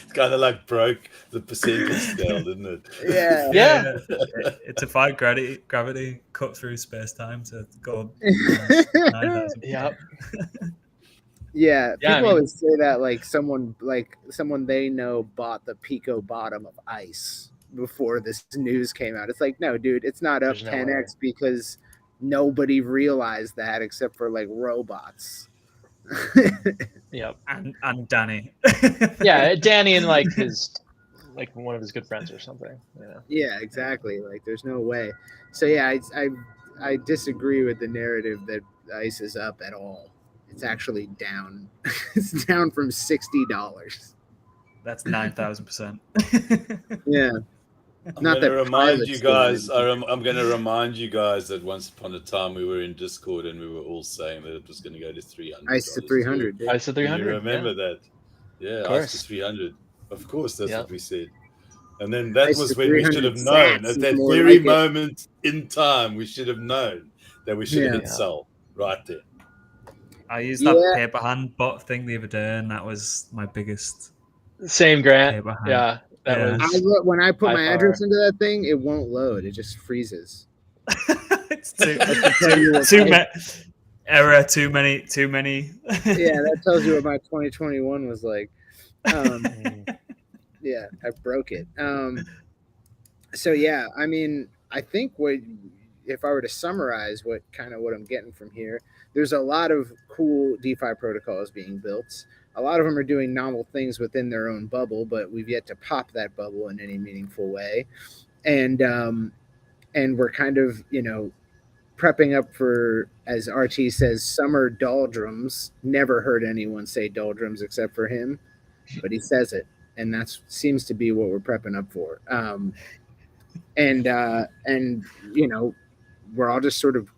It's kind of like broke the percentage scale, didn't it? Yeah. Yeah. It defied gravity, cut through space time to go 9,000. Yep. Yeah, Yeah, I people mean- always say that like someone they know bought the Pico bottom of ICE before this news came out. It's like, no, dude, it's not up There's no 10x because nobody realized that except for like robots. Yep. and Danny. Yeah, Danny and like one of his good friends or something. Yeah. Yeah, exactly. Like, there's no way. So yeah, I disagree with the narrative that ICE is up at all. It's actually down. It's down from $60. That's 9,000%. Yeah, I'm not going to that remind you pilots doing guys. anything. I'm going to remind you guys that once upon a time we were in Discord and we were all saying that it was going to go to $300. ICE to 300. Dude. I said Do you 300. remember that? Yeah, Of ice to course. 300. Of course, that's Yep. what we said. And then that ICE was to when we should 300 have known. sats At is that more very like it. moment in time, we should have known that we should have Yeah. hit sell right there. I used that Yeah. paper hand bot thing the other day, and that was my biggest Same, Grant. paper hand. Yeah, that Yeah. was. When I put by my far. address into that thing, it won't load. It just freezes. It's too tell you what error. Too many. Yeah, that tells you what my 2021 was like. Yeah, I broke it. So yeah, I mean, I think if I were to summarize what I'm getting from here, there's a lot of cool DeFi protocols being built. A lot of them are doing novel things within their own bubble, but we've yet to pop that bubble in any meaningful way. And we're kind of, prepping up for, as RT says, summer doldrums. Never heard anyone say doldrums except for him, but he says it, and that seems to be what we're prepping up for. And we're all just sort of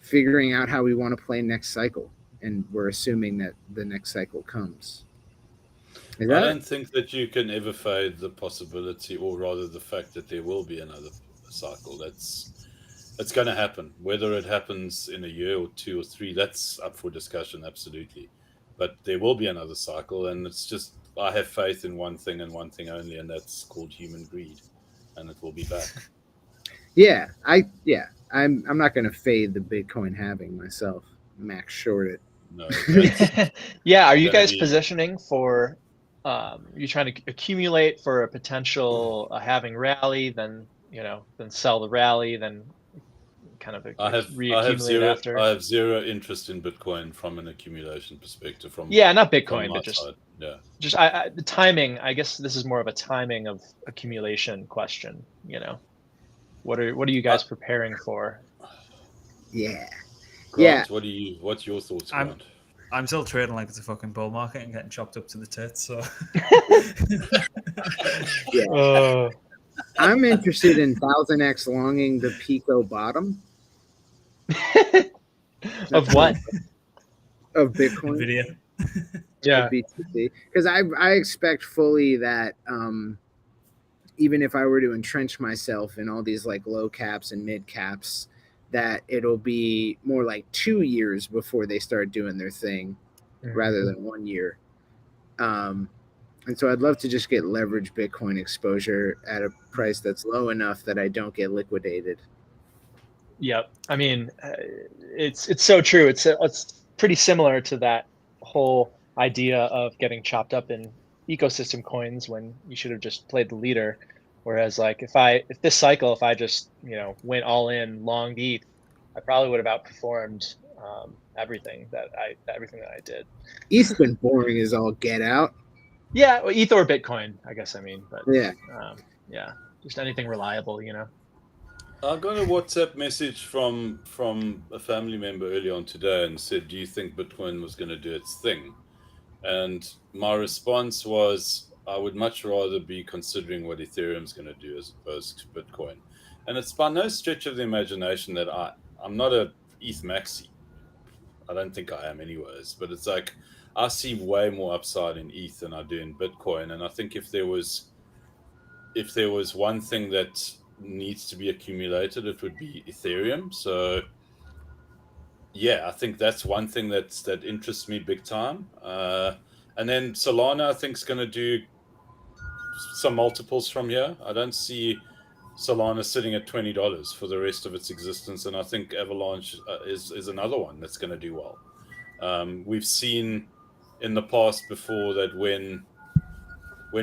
figuring out how we want to play next cycle, and we're assuming that the next cycle comes. I don't think that you can ever fade the possibility, or rather the fact that there will be another cycle. It's going to happen. Whether it happens in a year or 2 or 3, that's up for discussion, absolutely. But there will be another cycle, and it's just, I have faith in one thing and one thing only, and that's called human greed, and it will be back. I'm not going to fade the Bitcoin halving myself. Max short it. No. Yeah, are you guys positioning for? You trying to accumulate for a potential halving rally, then sell the rally, then kind of reaccumulate after? I have zero interest in Bitcoin from an accumulation perspective. Not Bitcoin, but just side. Yeah. Just the timing. I guess this is more of a timing of accumulation question. What are you guys preparing for? Yeah. Grant, what's your thoughts, Grant? I'm still trading like it's a fucking bull market and getting chopped up to the tits. So I'm interested in 1000x longing the Pico bottom. Of what? Of Bitcoin. Video. Yeah. Because I expect fully that even if I were to entrench myself in all these like low caps and mid caps, that it'll be more like 2 years before they start doing their thing rather than 1 year. And so I'd love to just get leverage Bitcoin exposure at a price that's low enough that I don't get liquidated. Yep. I mean, it's so true. It's pretty similar to that whole idea of getting chopped up in ecosystem coins when you should have just played the leader. Whereas like if this cycle, if I just, went all in long ETH, I probably would have outperformed everything that I did. ETH's been boring as all get out. Yeah, well, ETH or Bitcoin, I guess I mean, but yeah, just anything reliable, I got a WhatsApp message from a family member early on today and said, "Do you think Bitcoin was going to do its thing?" And my response was, I would much rather be considering what Ethereum's going to do as opposed to Bitcoin. And it's by no stretch of the imagination that I'm not a ETH maxi. I don't think I am anyways, but it's like I see way more upside in ETH than I do in Bitcoin. And I think if there was one thing that needs to be accumulated, it would be Ethereum. So yeah, I think that's one thing that interests me big time. And then Solana, I think, is going to do some multiples from here. I don't see Solana sitting at $20 for the rest of its existence, and I think Avalanche is another one that's going to do well. We've seen in the past before that when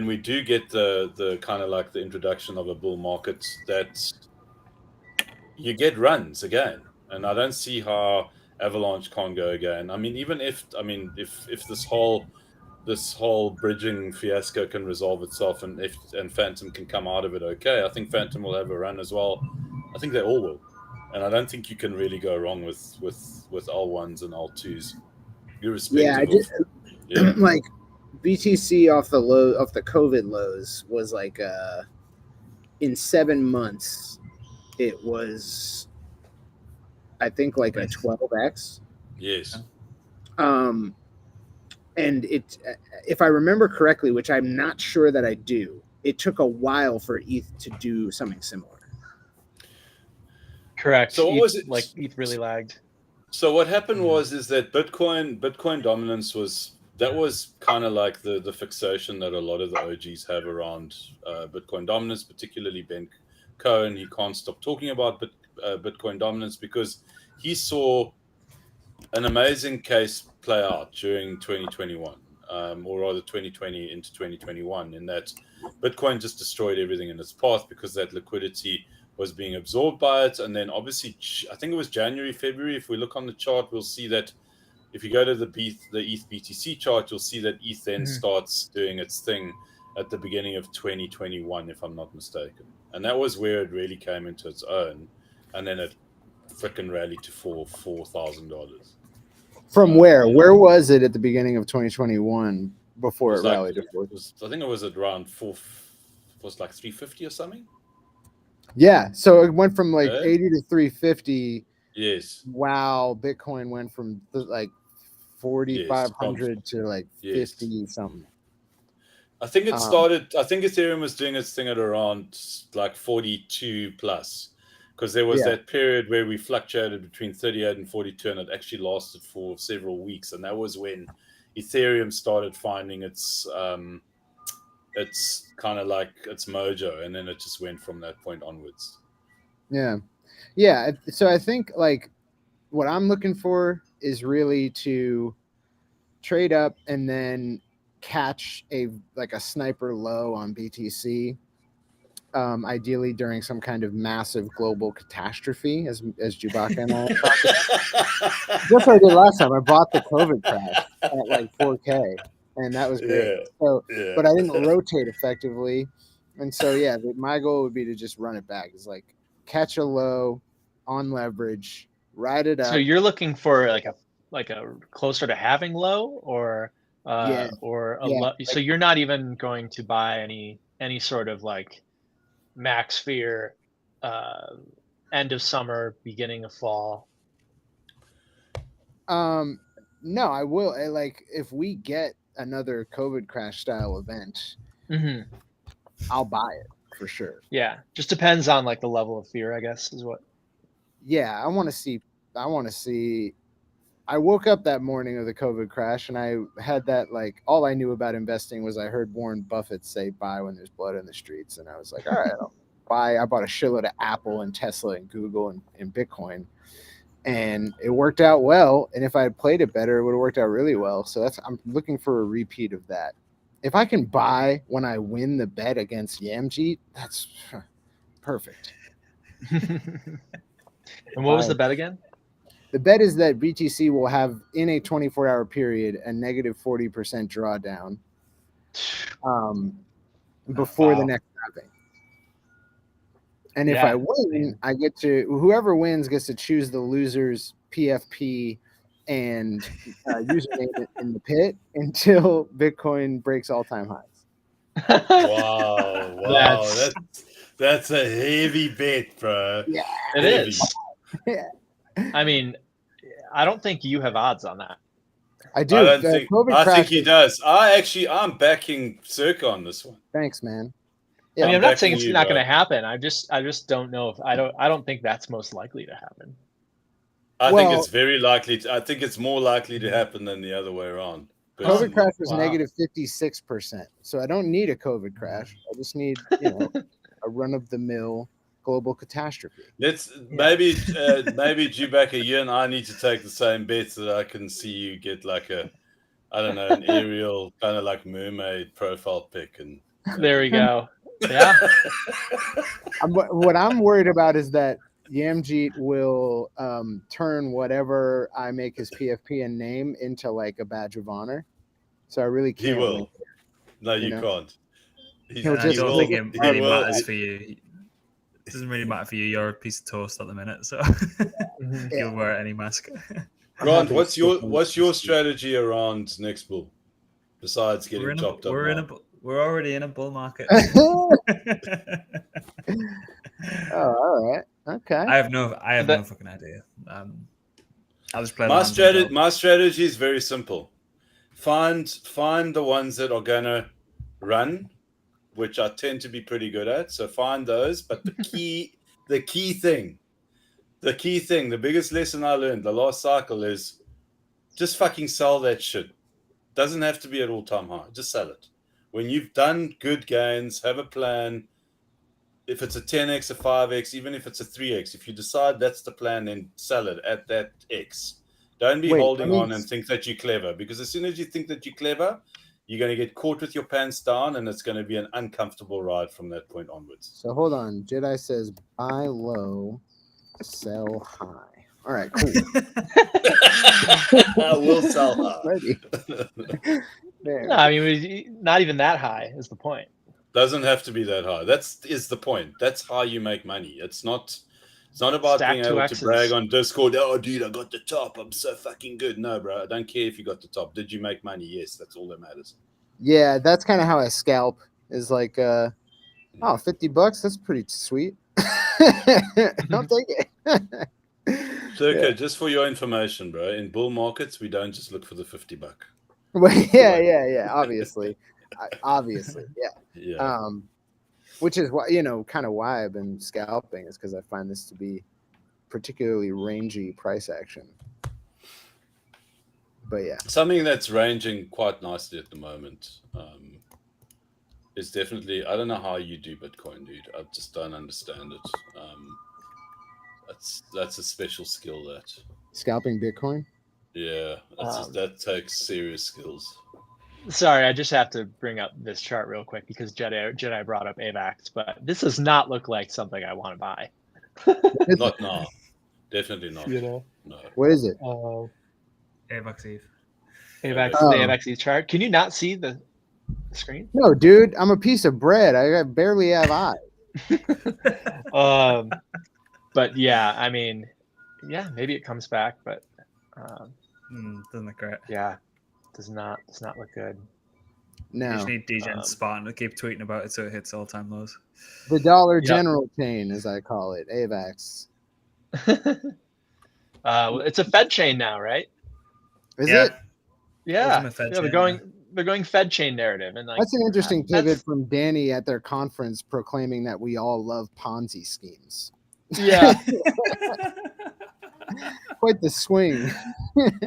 we do get the kind of like the introduction of a bull market, that you get runs again, and I don't see how Avalanche can't go again. I mean, even if this whole bridging fiasco can resolve itself, and Phantom can come out of it okay, I think Phantom will have a run as well. I think they all will, and I don't think you can really go wrong with L1s and L2s, irrespective of like BTC off the COVID lows was like in 7 months it was, I think, like a 12x. Yes. And it, if I remember correctly, which I'm not sure that I do, it took a while for ETH to do something similar. Correct. So what was it? Like ETH really lagged. So what happened is that Bitcoin dominance was kind of like the fixation that a lot of the OGs have around Bitcoin dominance, particularly Ben Cohen. He can't stop talking about Bitcoin dominance because he saw an amazing case play out during 2021, or rather 2020 into 2021, in that Bitcoin just destroyed everything in its path because that liquidity was being absorbed by it. And then obviously, I think it was January, February. If we look on the chart, we'll see that if you go to the ETH BTC chart, you'll see that ETH then starts doing its thing at the beginning of 2021, if I'm not mistaken. And that was where it really came into its own. And then it freaking rallied to $4,000. From where? Where was it at the beginning of 2021 before it rallied? I think it was at around was like 350 or something. Yeah, so it went from like 80 to 350. Yes. Wow, Bitcoin went from like 4,500 to like 50 something. I think it started. I think Ethereum was doing its thing at around like 42 plus, because there was that period where we fluctuated between 38 and 42, and it actually lasted for several weeks. And that was when Ethereum started finding its kind of like its mojo, and then it just went from that point onwards. Yeah. So I think like what I'm looking for is really to trade up and then catch a sniper low on BTC, ideally during some kind of massive global catastrophe, as Jewbacca and I talked about. Just like I did last time, I bought the COVID crash at like 4K, and that was great. But I didn't rotate effectively, and so my goal would be to just run it back. It's like catch a low on leverage, ride it up. So you're looking for like a closer to having low, or low. So you're not even going to buy any sort of like max fear, end of summer, beginning of fall. No, I will. If we get another COVID crash style event, I'll buy it for sure. Yeah, just depends on like the level of fear, I guess, is what. Yeah, I want to see. I woke up that morning of the COVID crash, and I had that all I knew about investing was I heard Warren Buffett say buy when there's blood in the streets, and I was like, all right, I'll buy. I bought a shitload of Apple and Tesla and Google and Bitcoin, and it worked out well. And if I had played it better, it would have worked out really well. So I'm looking for a repeat of that. If I can buy when I win the bet against Yamjeet, that's perfect. And what was the bet again? The bet is that BTC will have, in a 24-hour period, a negative 40% drawdown before the next halving. And if I win, I get to, whoever wins gets to choose the loser's PFP and username in the pit until Bitcoin breaks all-time highs. Wow. That's a heavy bet, bro. Yeah, it is. Yeah. I mean, I don't think you have odds on that. I do. I think he does. I'm backing Circa on this one. Thanks, man. Yeah, I mean, I'm not saying it's not going to happen. I just don't know if I don't think that's most likely to happen. I think it's very likely. I think it's more likely to happen than the other way around. Personally. COVID crash was negative 56%, so I don't need a COVID crash. I just need a run-of-the-mill global catastrophe. Maybe Jewbacca, you and I need to take the same bet so that I can see you get like an aerial kind of like mermaid profile pic, and there we go. Yeah. What I'm worried about is that Yamjeet will turn whatever I make his PFP and name into like a badge of honor. So I really He can't will. win. No, you know? can't. He'll And I just don't look think at it he really will. matters for you. It doesn't really matter for you. You're a piece of toast at the minute, so Mhm. Yeah. you'll wear any mask. I'm Grant, happy to what's your stick on what's your this. strategy around next bull? Besides we're getting in a, chopped up we're in now? a we're already in a bull market. Oh, all right. Okay. I have no That- fucking idea. I'll just play the My hands I'm dealt. strategy is very simple. Find the ones that are gonna run, which I tend to be pretty good at. So find those. But the key thing, the biggest lesson I learned the last cycle is just fucking sell that shit. Doesn't have to be at all-time high. Just sell it. When you've done good gains, have a plan. If it's a 10x, a 5x, even if it's a 3x, if you decide that's the plan, then sell it at that x. Don't be Wait, holding I mean- on and think that you're clever, because as soon as you think that you're clever, you're going to get caught with your pants down, and it's going to be an uncomfortable ride from that point onwards. So hold on. Jedi says buy low, sell high. All right, cool. I will sell high. Ready. There. No, I mean, not even that high is the point. Doesn't have to be that high. Is the point. That's how you make money. It's not about Stack being two able to Xs. brag on Discord. Oh, dude, I got the top. I'm so fucking good. No, bro. I don't care if you got the top. Did you make money? Yes, that's all that matters. Yeah, that's kind of how I scalp. Is like, oh, $50. That's pretty sweet. I'll take it. Circa, just for your information, bro. In bull markets, we don't just look for the $50. Well, yeah. Obviously, yeah. Yeah. Which is why kind of why I've been scalping is because I find this to be particularly rangy price action. But yeah, Something that's ranging quite nicely at the moment is definitely. I don't know how you do Bitcoin, dude. I just don't understand it. That's a special skill. That. scalping Bitcoin. Yeah, that takes serious skills. Sorry, I just have to bring up this chart real quick because Jedi brought up AVAX, but this does not look like something I want to buy. Not now. Definitely not. know, No. What is it? AVAX Eve. AVAX, Oh. the AVAX chart. Can you not see the screen? No, dude, I'm a piece of bread. I barely have eyes. But yeah, I mean, yeah, maybe it comes back, but Doesn't look great. yeah, does not look good. You No, just need DJ Spartan to keep tweeting about it so it hits all-time lows. the Dollar Yep. General chain, as I call it, AVAX. It's a Fed chain now, right? Is Yeah. it? Yeah, Ultimate Fed they're chain, going Fed chain narrative, and like That's an interesting that's- pivot from Danny at their conference proclaiming that we all love Ponzi schemes. Yeah, Quite the swing.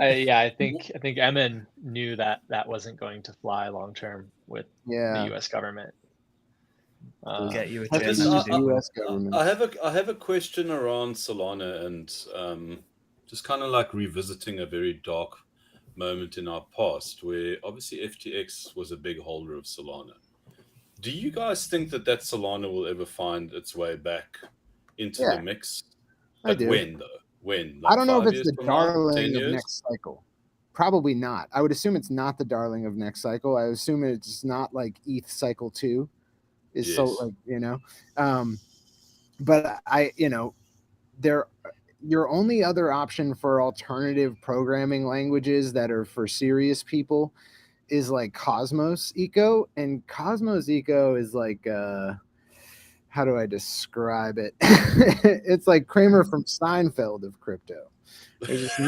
I think Emin knew that wasn't going to fly long term with Yeah. the U.S. government. Get you a That's chain the that you do. US government. I have a question around Solana and just kind of like revisiting a very dark moment in our past where obviously FTX was a big holder of Solana. Do you guys think that Solana will ever find its way back into Yeah, the mix? I But do. when though? When? I don't know if 5 it's years the from now? 10 darling of years? next cycle. Probably not. I would assume it's not the darling of next cycle. I assume it's not like ETH cycle 2 is so Yes. like, but your only other option for alternative programming languages that are for serious people is like Cosmos Eco, and Cosmos Eco is like how do I describe it? It's like Kramer from Seinfeld of crypto. There's just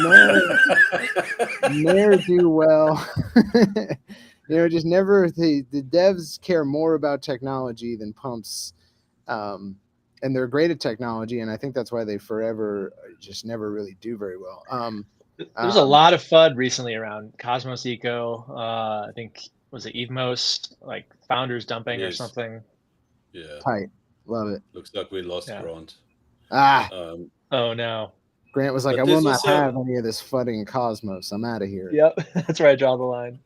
ne'er do well. Just never the devs care more about technology than pumps. And they're great at technology, and I think that's why they forever just never really do very well. There's a lot of FUD recently around Cosmos Eco. I think was it Evmos, like founders dumping or Yes. something. Yeah. Tight, love it. Looks like we lost Yeah. Grant. Oh no. Grant was like, But I will there's not also- have any of this fudding Cosmos. I'm out of here. Yep, that's where I draw the line.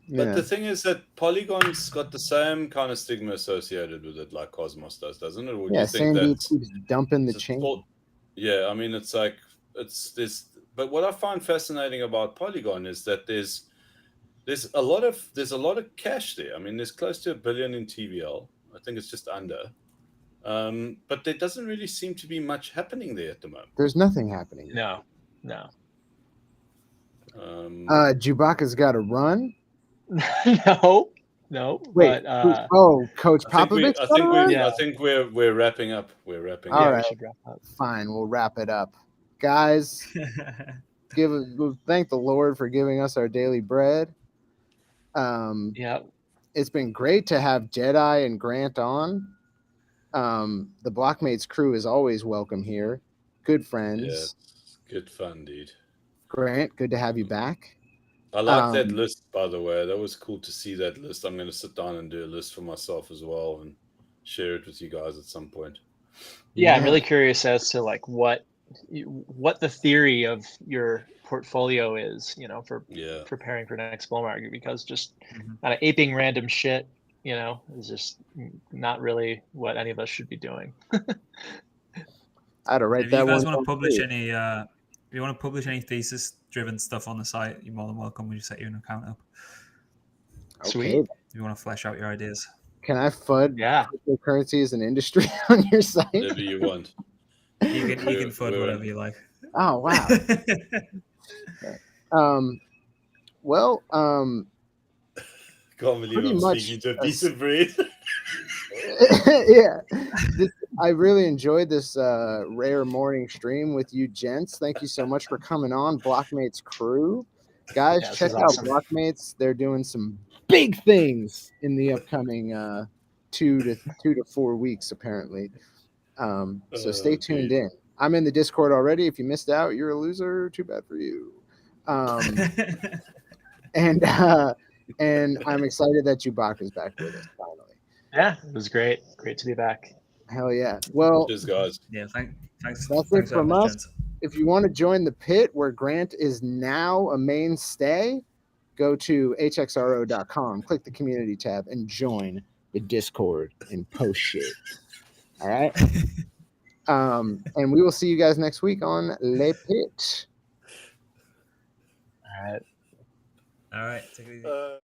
But Yeah. the thing is that Polygon's got the same kind of stigma associated with it like Cosmos does, doesn't it? Or do Yeah, you think same dude that keeps dumping the it's chain. full- Yeah, I mean, it's like it's this. But what I find fascinating about Polygon is that there's a lot of cash there. I mean, there's close to $1 billion in TVL. I think it's just under. But there doesn't really seem to be much happening there at the moment. There's nothing happening. No. Jewbacca's got to run. No. Wait. But Coach Popovich. I think we're wrapping up. We're wrapping All up. right. we should wrap up. Fine, we'll wrap it up, guys. We'll thank the Lord for giving us our daily bread. Yeah. It's been great to have Jedi and Grant on. The Blockmates crew is always welcome here. Good friends. Yeah, good fun, dude. Grant, good to have you back. I like that list, by the way. That was cool to see that list. I'm going to sit down and do a list for myself as well and share it with you guys at some point. Yeah, I'm really curious as to like what the theory of your portfolio is, for preparing for next bull market, because just kind of aping random shit, is just not really what any of us should be doing. I had to write if that you guys one. Want to publish any, if you want to publish any thesis-driven stuff on the site, you're more than welcome. We just set you an account up. Sweet. Okay. If you want to flesh out your ideas. Can I FUD Yeah. cryptocurrency as an industry on your site? Whatever you want. You can FUD whatever you like. Oh wow. Can't believe I'm speaking to a piece of bread. Yeah. I really enjoyed this rare morning stream with you gents. Thank you so much for coming on, Blockmates crew. Guys, check out Blockmates. They're doing some big things in the upcoming 2 to 4 weeks, apparently. So stay tuned in. I'm in the Discord already. If you missed out, you're a loser. Too bad for you. And I'm excited that Jewbacca's back with us finally. Yeah, it was great. Great to be back. Hell yeah. Well, cheers, guys. Yeah, thanks. That's it from us. Gents. If you want to join the pit where Grant is now a mainstay, go to hxro.com, click the community tab, and join the Discord and post shit. All right. And we will see you guys next week on Le Pit. All right. Take it easy.